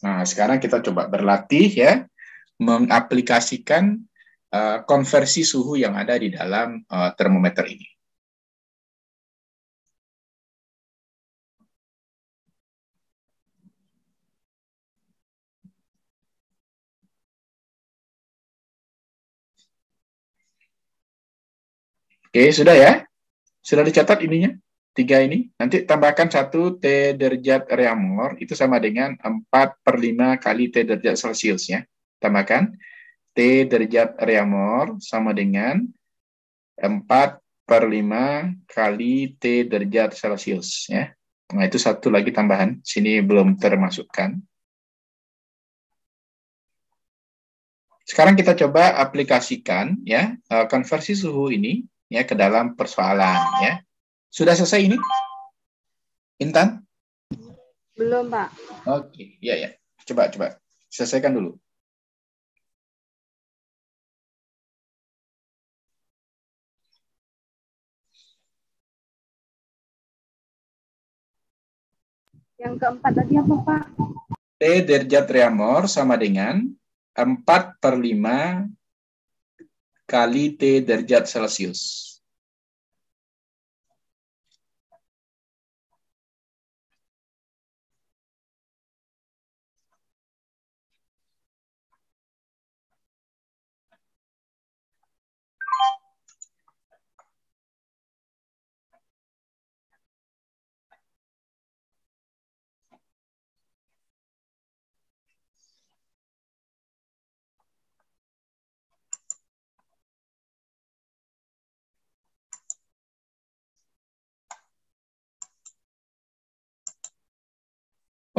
Nah, sekarang kita coba berlatih ya, mengaplikasikan konversi suhu yang ada di dalam termometer ini. Oke, sudah ya? Sudah dicatat ininya? 3 ini. Nanti tambahkan 1 T derajat Reaumur, itu sama dengan 4/5 kali T derajat Celsius ya. Tambahkan T derajat Reaumur sama dengan 4/5 kali T derajat Celsius ya. Nah, itu satu lagi tambahan. Sini belum termasukkan. Sekarang kita coba aplikasikan ya konversi suhu ini ya ke dalam persoalan ya. Sudah selesai ini? Intan? Belum, Pak. Oke, ya. Coba selesaikan dulu. Yang keempat tadi apa, Pak? T derajat Reaumur sama dengan 4/5 kali T derajat Celsius.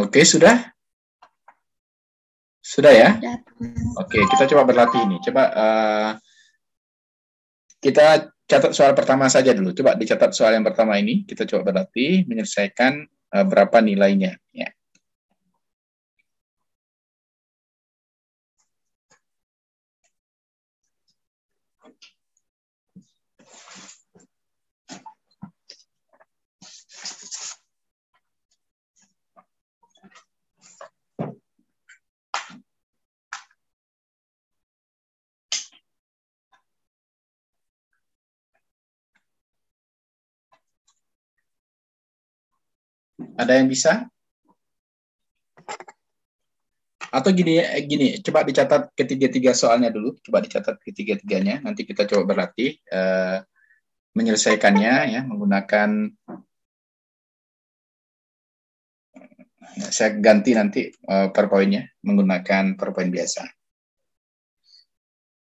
Oke, sudah? Sudah ya? Oke, kita coba berlatih ini. Coba Kita catat soal pertama saja dulu. Coba dicatat soal yang pertama ini. Kita coba berarti menyelesaikan berapa nilainya. Ya. Ada yang bisa? Atau gini, coba dicatat ketiga-tiga soalnya dulu. Coba dicatat ketiga-tiganya. Nanti kita coba berlatih menyelesaikannya ya menggunakan. Saya ganti nanti PowerPoint-nya menggunakan PowerPoint biasa.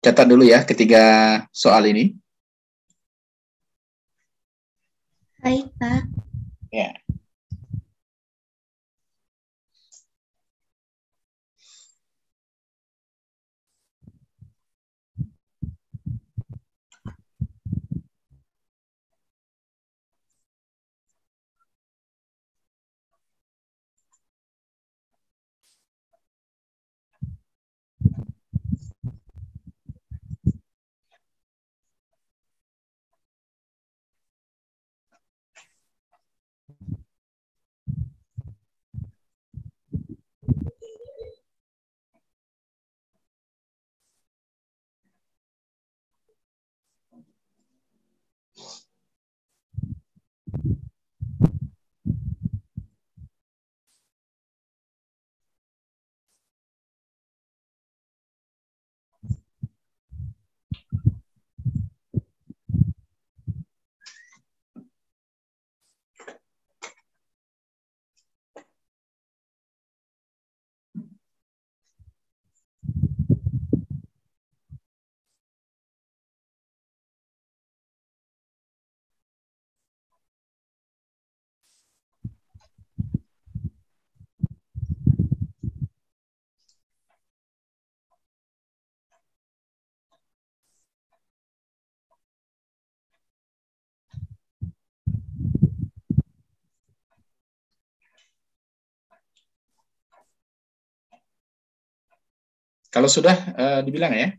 Catat dulu ya ketiga soal ini. Baik, Pak. Ya. Kalau sudah dibilang ya.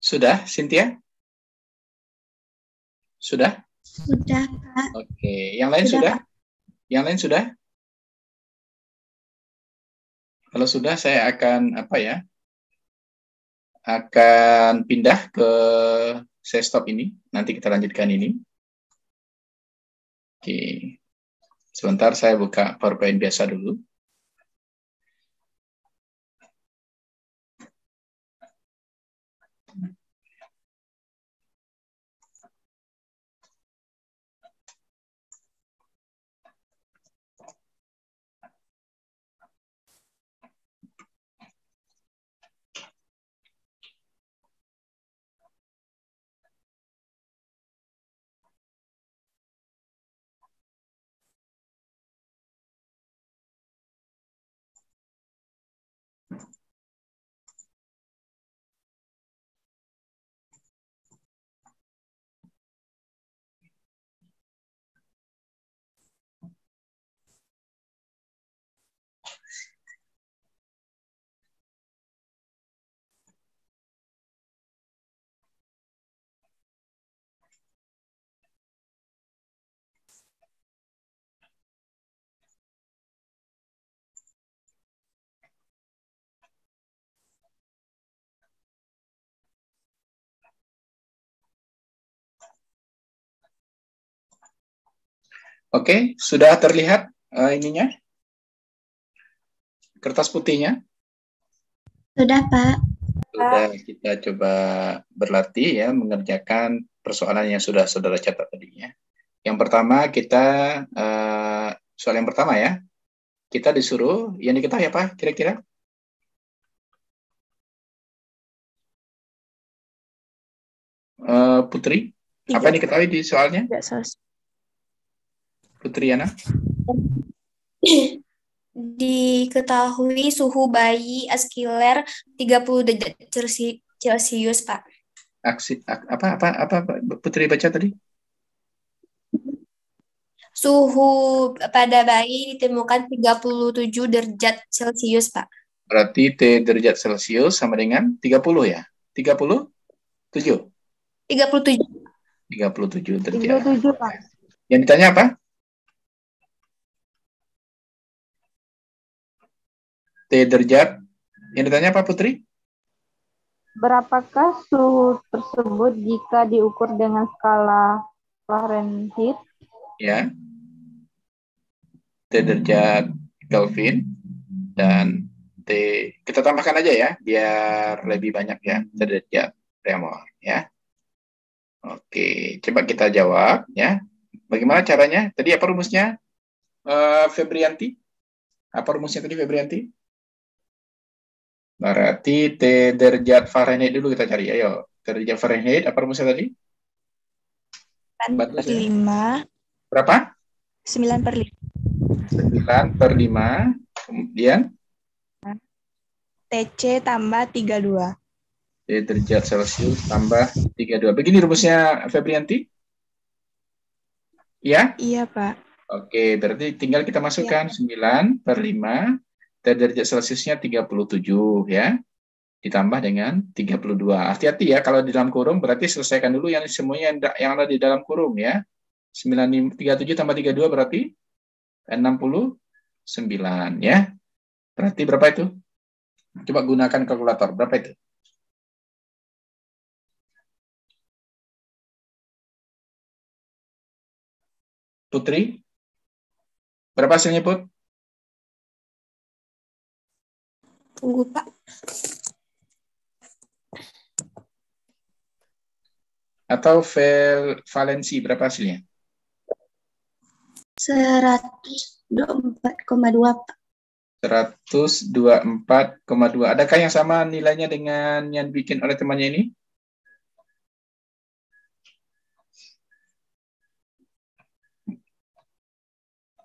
Sudah, Cynthia? Sudah? Sudah, Pak. Oke, yang lain sudah? Yang lain sudah? Kalau sudah, saya akan akan pindah ke saya stop ini. Nanti kita lanjutkan ini. Oke, sebentar saya buka PowerPoint biasa dulu. Oke, sudah terlihat ininya? Kertas putihnya? Sudah, Pak. Sudah, kita coba berlatih ya, mengerjakan persoalan yang sudah saudara catat tadi ya. Yang pertama kita, soal yang pertama ya, kita disuruh, yang diketahui apa kira-kira? Putri, apa yang diketahui di soalnya? Putri Yana? Diketahui suhu bayi askiler 30 derajat Celcius, Pak. Apa Putri baca tadi? Suhu pada bayi ditemukan 37 derajat Celcius, Pak. Berarti T derajat Celcius sama dengan 30 ya? 37? 37. 37 derajat. 37, Pak. Yang ditanya apa? T derajat. Yang ditanya apa, Putri? Berapakah suhu tersebut jika diukur dengan skala Fahrenheit? Ya. T derajat Kelvin dan T, kita tambahkan aja ya biar lebih banyak ya, T derajat Reaumur ya. Oke, coba kita jawab ya. Bagaimana caranya? Tadi apa rumusnya? Febrianti? Apa rumusnya tadi, Febrianti? Berarti T derajat Fahrenheit dulu kita cari. Ayo, T derajat Fahrenheit apa rumusnya tadi? 9/5. Berapa? 9/5. 9/5. Kemudian TC tambah 32. T derajat Celcius tambah 32. Begini rumusnya, Febrianti? Ya? Iya, Pak. Oke, berarti tinggal kita masukkan 9/5, T derajat Celciusnya 37 ya, ditambah dengan 32. Hati-hati ya, kalau di dalam kurung berarti selesaikan dulu yang semuanya yang ada di dalam kurung ya. 37 tambah 32 berarti 69 ya. Berarti berapa itu? Coba gunakan kalkulator, berapa itu? Putri? Berapa hasilnya, Put? Tunggu, Pak. Atau valensi, berapa hasilnya? 124,2, Pak. 124,2. Adakah yang sama nilainya dengan yang bikin oleh temannya ini?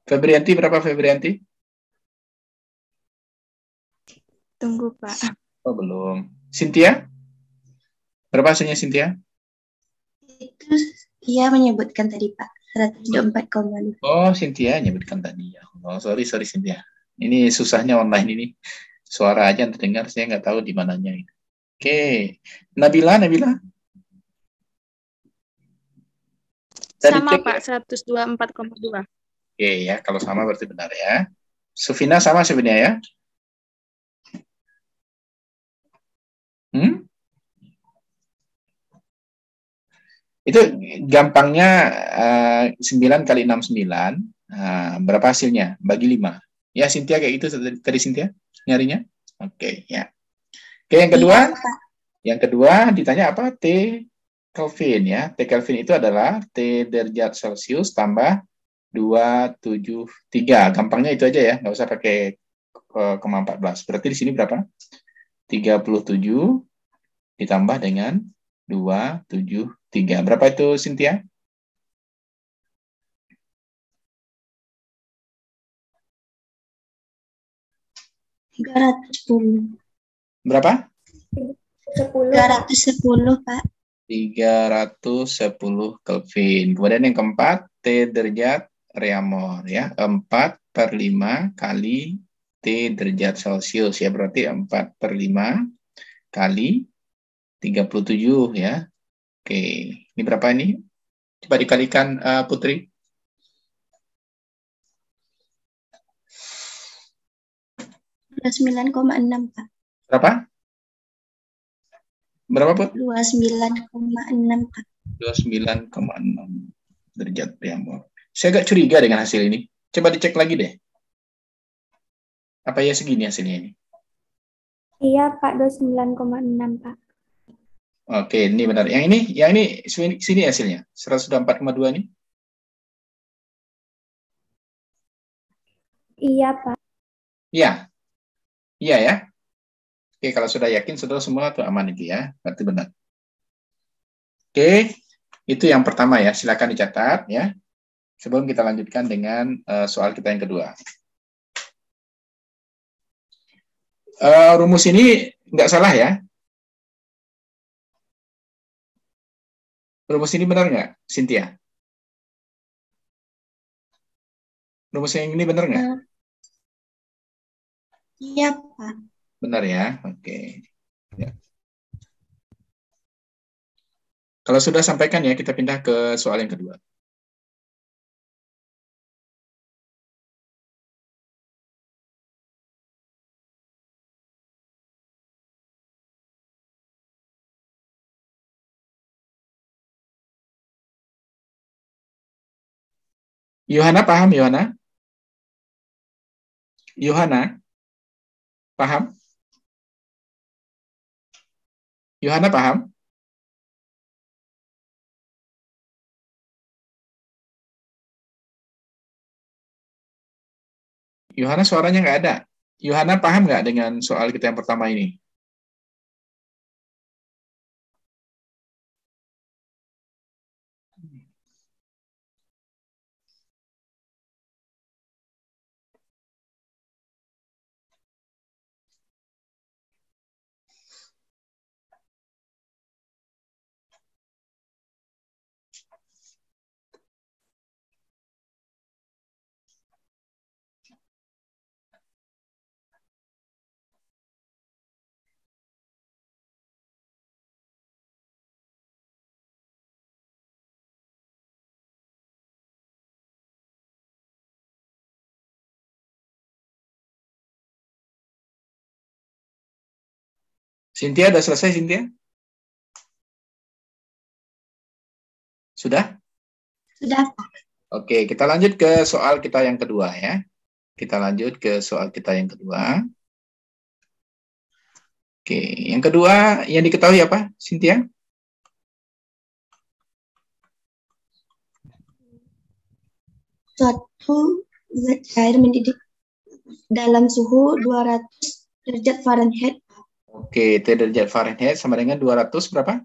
Febrianti, berapa Febrianti? Tunggu, Pak. Oh, belum. Cynthia? Berapa hasilnya, Cynthia? Itu dia menyebutkan tadi, Pak. 124,2. Oh, Cynthia menyebutkan tadi. Oh, sorry Cynthia. Ini susahnya online ini. Suara aja terdengar, saya nggak tahu di mananya. Oke. Nabila? Sama, Pak, 124,2. Oke ya, kalau sama berarti benar ya. Sufina sama sebenarnya ya. Itu gampangnya 9 kali 6, 9. Berapa hasilnya? Bagi 5. Ya, Cynthia kayak gitu tadi Cynthia nyarinya. Oke, ya. Oke, yang kedua. Yang kedua ditanya apa? T Kelvin ya. T Kelvin itu adalah T derajat Celcius tambah 273. Gampangnya itu aja ya, nggak usah pakai 14. Berarti di sini berapa? 37 ditambah dengan 273. Berapa itu, Cynthia? Berapa? 310, Pak. 310 Kelvin. Kemudian yang keempat, T derajat Reaumur ya. 4/5 kali T derajat Celcius ya, berarti 4/5 kali 37 ya. Oke, ini berapa ini? Coba dikalikan Putri. Udah 9,6, Pak. Berapa? Berapa, Put? 29,6, Pak. 29,6 derajat Reaumur. Saya agak curiga dengan hasil ini. Coba dicek lagi deh. Apa ya segini hasilnya ini? Iya, Pak, 29,6, Pak. Oke, ini benar. Yang ini sini hasilnya. 104,2 ini. Iya, Pak. Iya. Iya ya. Oke, kalau sudah yakin saudara semua tuh aman itu ya. Berarti benar. Oke, itu yang pertama ya. Silakan dicatat ya. Sebelum kita lanjutkan dengan soal kita yang kedua. Rumus ini nggak salah ya. Rumus ini benar nggak, Cynthia? Rumus yang ini benar nggak? Iya, Pak. Benar ya, oke. Ya. Kalau sudah sampaikan ya, kita pindah ke soal yang kedua. Yohana paham, Yohana? Yohana? Paham? Yohana paham? Yohana suaranya nggak ada. Yohana paham nggak dengan soal kita yang pertama ini? Cynthia, udah selesai, Cynthia? Sudah? Sudah, Pak. Oke, kita lanjut ke soal kita yang kedua ya. Kita lanjut ke soal kita yang kedua. Oke, yang kedua yang diketahui apa, Cynthia? Suatu zat cair mendidih dalam suhu 200 derajat Fahrenheit. Oke, derajat Fahrenheit sama dengan 200 berapa?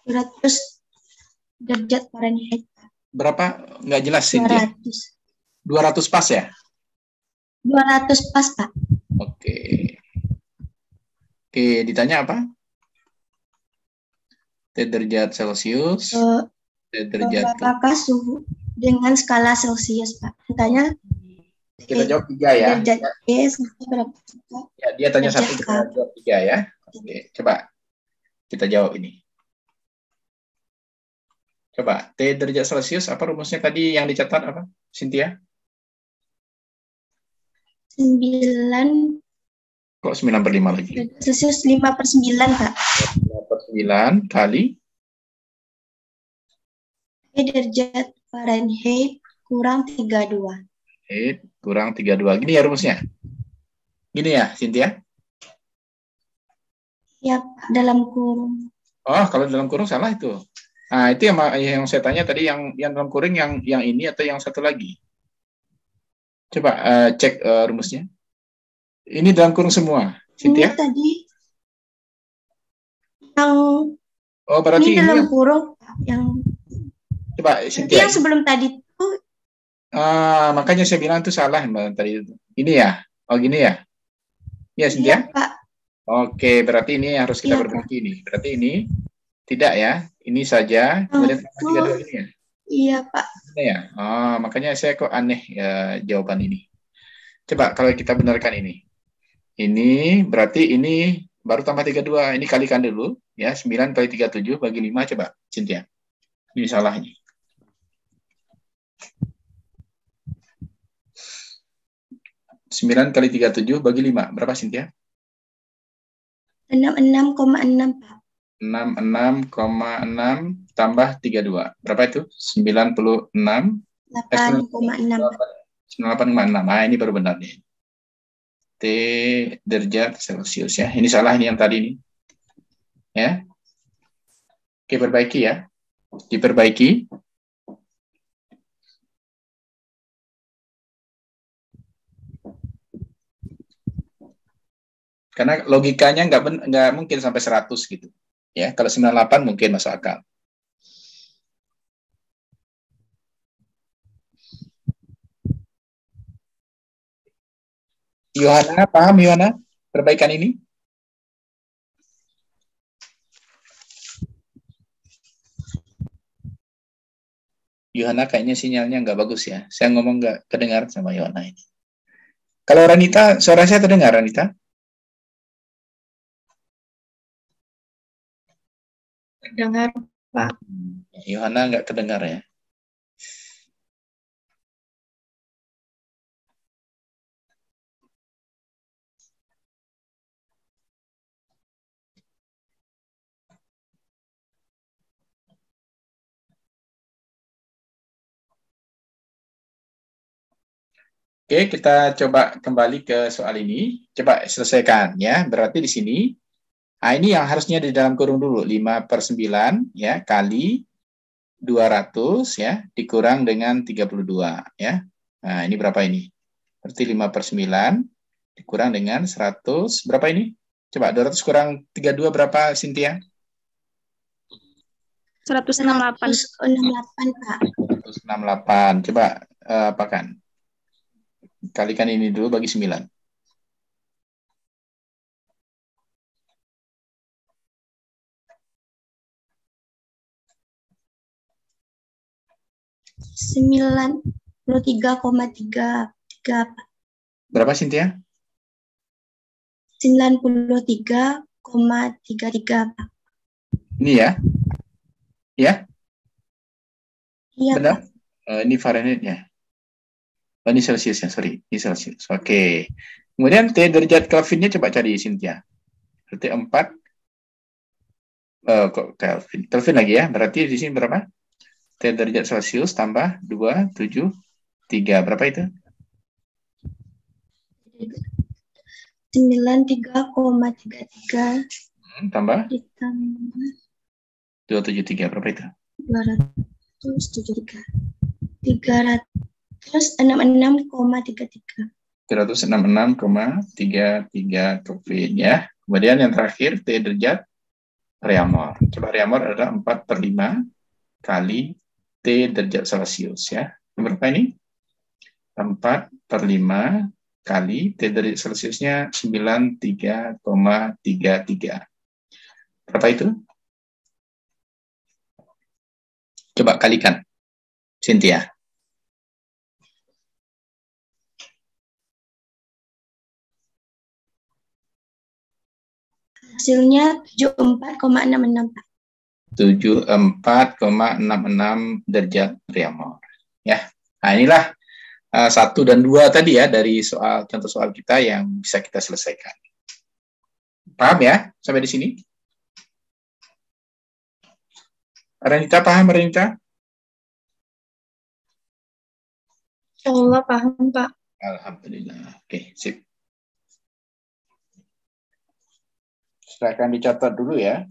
200 derajat Fahrenheit. Berapa? Nggak jelas, Cynthia. 200 pas ya? 200 pas, Pak. Oke. Oke, ditanya apa? Derajat Celcius. Derajat. Apakah suhu dengan skala Celcius, Pak? Tanya. Kita jawab 3 ya. Derajat sampai berapa? Ya, dia tanya 1, kita jawab 3 ya. Oke, coba kita jawab ini. Coba, T derajat Celcius, apa rumusnya tadi yang dicatat apa, Cynthia? 9. Kok 9/5 lagi? Celcius 5/9, Pak. 5/9 kali? Derajat Fahrenheit kurang 32. Kurang 32. Gini ya rumusnya? Gini ya, Cynthia? Ya, Pak, dalam kurung. Oh, kalau dalam kurung salah itu. Nah, itu yang saya tanya tadi, yang dalam kurung yang ini atau yang satu lagi? Coba cek rumusnya. Ini dalam kurung semua, Cynthia? Ini tadi yang berarti ini dalam kurung yang coba Cynthia. Yang sebelum tadi itu makanya saya bilang itu salah tadi itu. Ini ya? Oh, gini ya? Ya, Cynthia? Iya, Pak. Oke, berarti ini harus kita berbagi ini. Berarti ini tidak ya? Ini saja. Kemudian 32 ini ya? Iya, Pak. Ini ya? Makanya saya kok aneh ya jawaban ini. Coba kalau kita benarkan ini. Ini berarti ini baru tambah 32. Ini kalikan dulu ya. 9 kali 37 bagi 5, coba Cynthia. Ini salahnya. 9 kali 37 bagi 5. Berapa, Cynthia? 66,6, Pak. 66,6 tambah 32. Berapa itu? 96. 8,6. 98,6. Nah, ini baru benar nih. T derajat Celcius ya. Ini salah ini yang tadi ini. Ya. Oke, perbaiki ya. Diperbaiki. Karena logikanya nggak mungkin sampai 100 gitu. Ya, kalau 98 mungkin masuk akal. Yohana, paham Yohana perbaikan ini? Yohana kayaknya sinyalnya nggak bagus ya. Saya ngomong nggak kedengar sama Yohana ini. Kalau Ranita, suara saya terdengar Ranita? Terdengar, Pak. Yohana nggak kedengar ya. Oke, kita coba kembali ke soal ini. Coba selesaikan ya. Berarti di sini, nah ini yang harusnya di dalam kurung dulu. 5/9 ya, kali 200 ya, dikurang dengan 32 ya. Nah, ini berapa ini? Berarti 5/9 dikurang dengan 100. Berapa ini? Coba 200 kurang 32 berapa, Cynthia? 168. 168, Pak. 168. Coba apakan? Kalikan ini dulu bagi 9. Sembilan puluh 93,33. Berapa, Cynthia? 93,33, Pak. Ini ya? Ya? Iya, Benar? Pak. Ini Fahrenheit-nya. Oh, ini Celsius ya, sorry. Ini Celsius. Oke. Kemudian T derajat Kelvinnya coba cari, Cynthia. Berarti 4. Kok Kelvin? Kelvin lagi ya. Berarti di sini berapa? T derajat Celsius tambah 273. Berapa itu? 93,33 tambah ditambah 273. Berapa itu? 273. 366,33. 366,33 Kelvin ya. Kemudian yang terakhir T derajat Reaumur. Coba Reaumur adalah 4/5 kali T derajat Celsius ya. Berapa ini? 4/5 kali T derajat Celsiusnya 93,33. Berapa itu? Coba kalikan, Cynthia. Hasilnya 74,66, Pak. 74,66 derajat Reaumur. Ya, nah inilah 1 dan 2 tadi ya dari contoh soal kita yang bisa kita selesaikan. Paham ya sampai di sini? Renita paham, Renita? Insyaallah paham, Pak. Alhamdulillah. Oke, sip. Silakan dicatat dulu ya.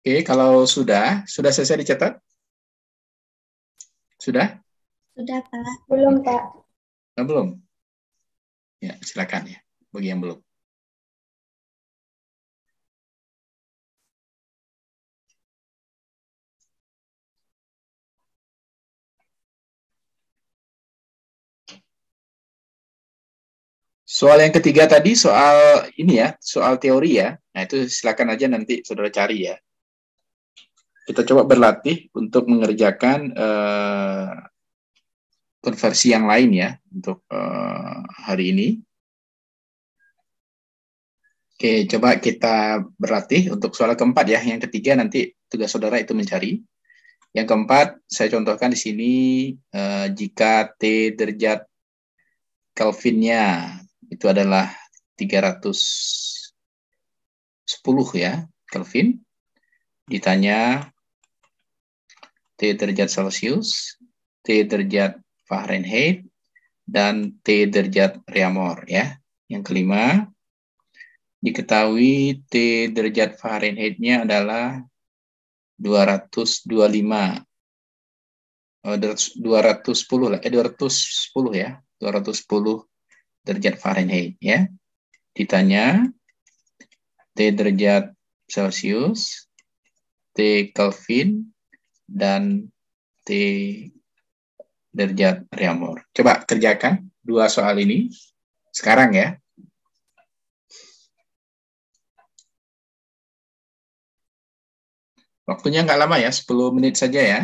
Oke, kalau sudah selesai dicatat? Sudah? Sudah, Pak. Belum, Pak. Belum? Ya, silakan ya, bagi yang belum. Soal yang ketiga tadi soal ini ya, soal teori ya. Nah, itu silakan aja nanti saudara cari ya. Kita coba berlatih untuk mengerjakan konversi yang lain ya untuk hari ini. Oke, coba kita berlatih untuk soal keempat ya. Yang ketiga nanti tugas saudara itu mencari. Yang keempat, saya contohkan di sini jika T derajat Kelvinnya itu adalah 310 ya, Kelvin. Ditanya T derajat Celcius, T derajat Fahrenheit, dan T derajat Reaumur ya. Yang kelima, diketahui T derajat Fahrenheit-nya adalah 225 210 lah 210 ya 210 derajat Fahrenheit ya. Ditanya T derajat Celcius, T Kelvin, dan T derajat Reaumur. Coba kerjakan dua soal ini sekarang ya. Waktunya nggak lama ya, 10 menit saja ya.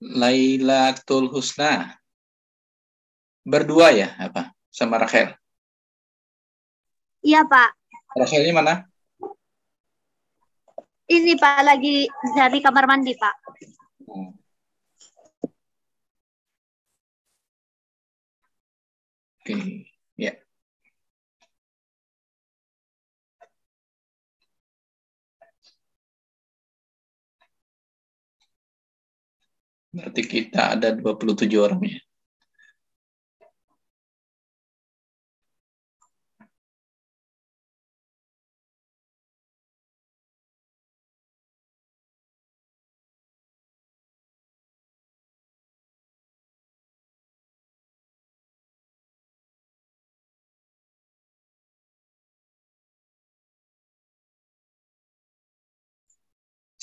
Lailatul Husna. Berdua ya, apa? Sama Rachel. Iya, Pak. Rachelnya mana? Ini, Pak, lagi dari kamar mandi, Pak. Oke, ya. Berarti kita ada 27 orang ya.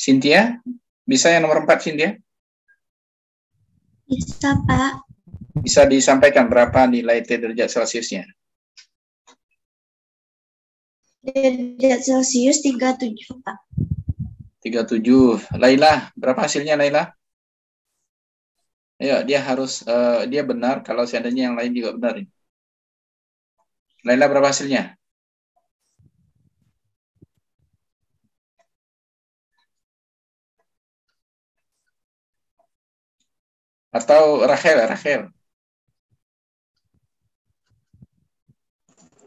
Cynthia, bisa yang nomor 4, Cynthia? Bisa, Pak. Bisa disampaikan berapa nilai T derajat Celciusnya? Derajat Celcius 37, Pak. 37. Laila, berapa hasilnya Laila? Ayo, dia benar kalau seandainya yang lain juga benar. Laila, berapa hasilnya? Atau Rachel?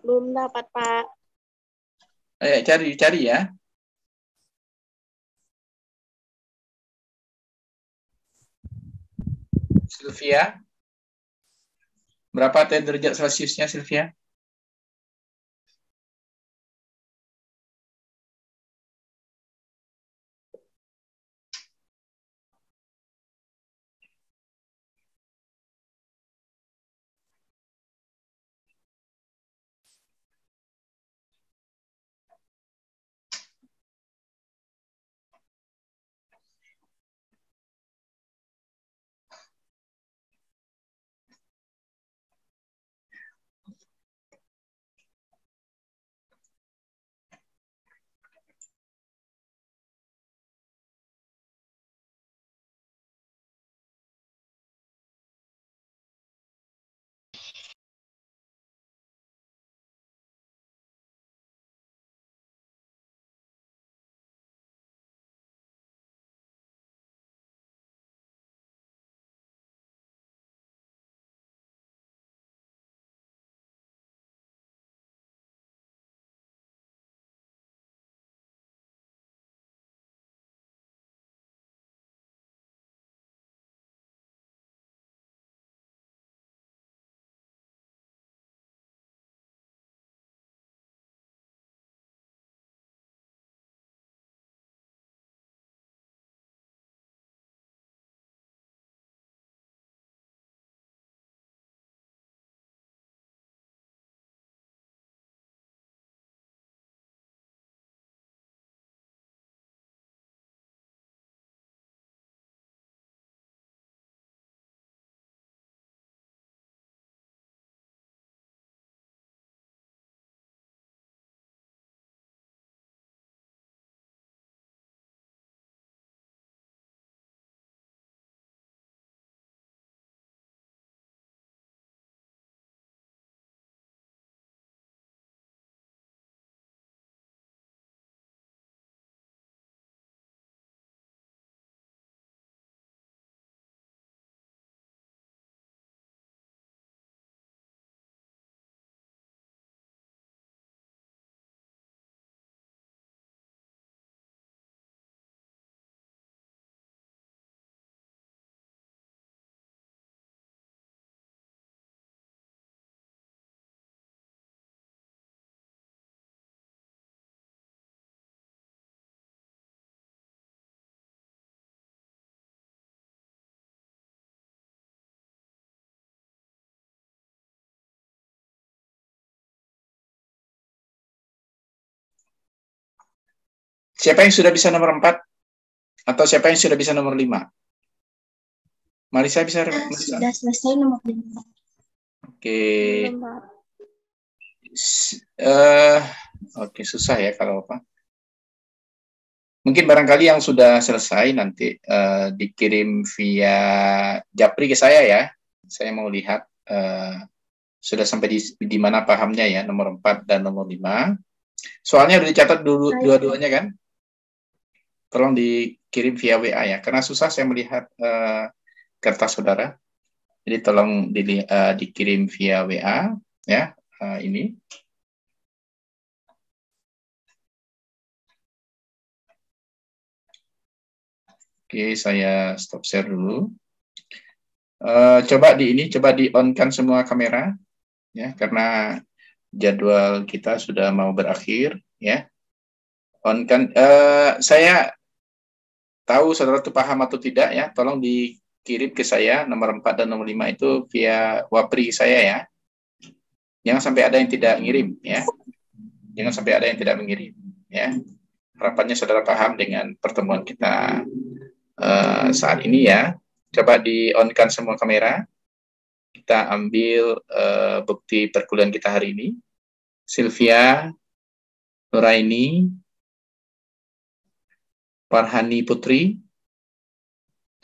Belum dapat, Pak. Ayo, cari ya. Sylvia, berapa T derajat Celciusnya, Sylvia? Siapa yang sudah bisa nomor 4? Atau siapa yang sudah bisa nomor 5? Marisa bisa? Marisa? Sudah selesai nomor 5. Oke. Oke, susah ya kalau apa. Mungkin barangkali yang sudah selesai nanti dikirim via Japri ke saya ya. Saya mau lihat sudah sampai di mana pahamnya ya, nomor 4 dan nomor 5. Soalnya udah dicatat dua-duanya kan? Tolong dikirim via WA ya, karena susah saya melihat kertas saudara. Jadi tolong dikirim via WA ya, ini. Oke, saya stop share dulu. Coba di on-kan semua kamera ya, karena jadwal kita sudah mau berakhir ya. On-kan, saya tahu saudara itu paham atau tidak ya, tolong dikirim ke saya nomor 4 dan nomor 5 itu via Wapri saya ya. Jangan sampai ada yang tidak ngirim ya. Jangan sampai ada yang tidak mengirim ya. Harapannya saudara paham dengan pertemuan kita saat ini ya. Coba di-on-kan semua kamera. Kita ambil bukti perkuliahan kita hari ini. Sylvia, Nuraini, Farhani Putri.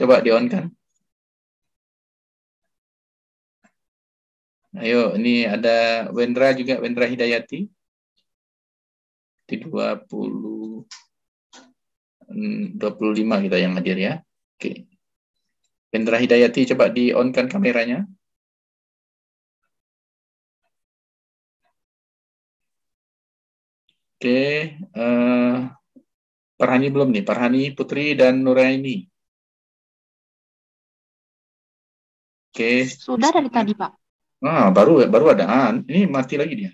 Coba di-on-kan. Ayo, ini ada Wendra juga, Wendra Hidayati. Di 25 kita yang hadir ya. Oke. Wendra Hidayati, coba di-on-kan kameranya. Oke, Farhani belum nih, Farhani Putri dan Nuraini. Oke. Sudah dari tadi, Pak. Baru ada. Ini mati lagi dia.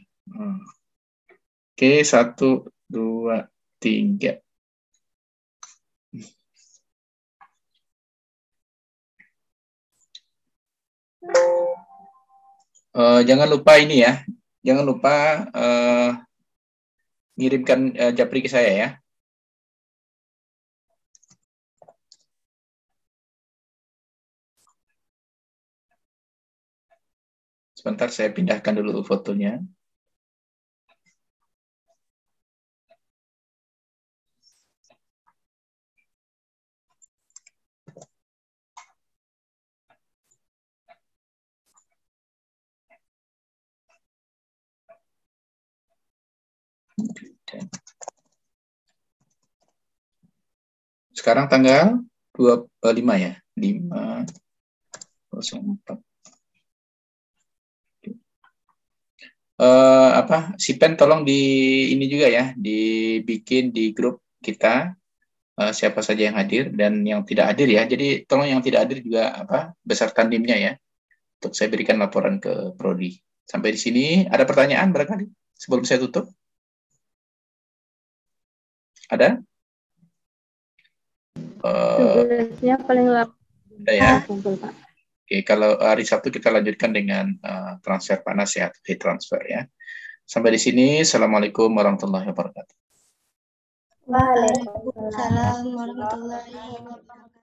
Oke, 1, 2, 3. Jangan lupa ini ya. Jangan lupa ngirimkan Japri ke saya ya. Sebentar saya pindahkan dulu fotonya. Sekarang tanggal 25 ya, 5/04. Si Pen tolong ini juga ya, dibikin di grup kita siapa saja yang hadir dan yang tidak hadir ya. Jadi tolong yang tidak hadir juga beserta NIM-nya ya, untuk saya berikan laporan ke Prodi. Sampai di sini ada pertanyaan barangkali sebelum saya tutup? Ada? Tugasnya paling lama. Ya. Oke, kalau hari Sabtu kita lanjutkan dengan transfer panas ya, heat transfer ya. Sampai di sini, Assalamualaikum warahmatullahi wabarakatuh. Waalaikumsalam warahmatullahi wabarakatuh.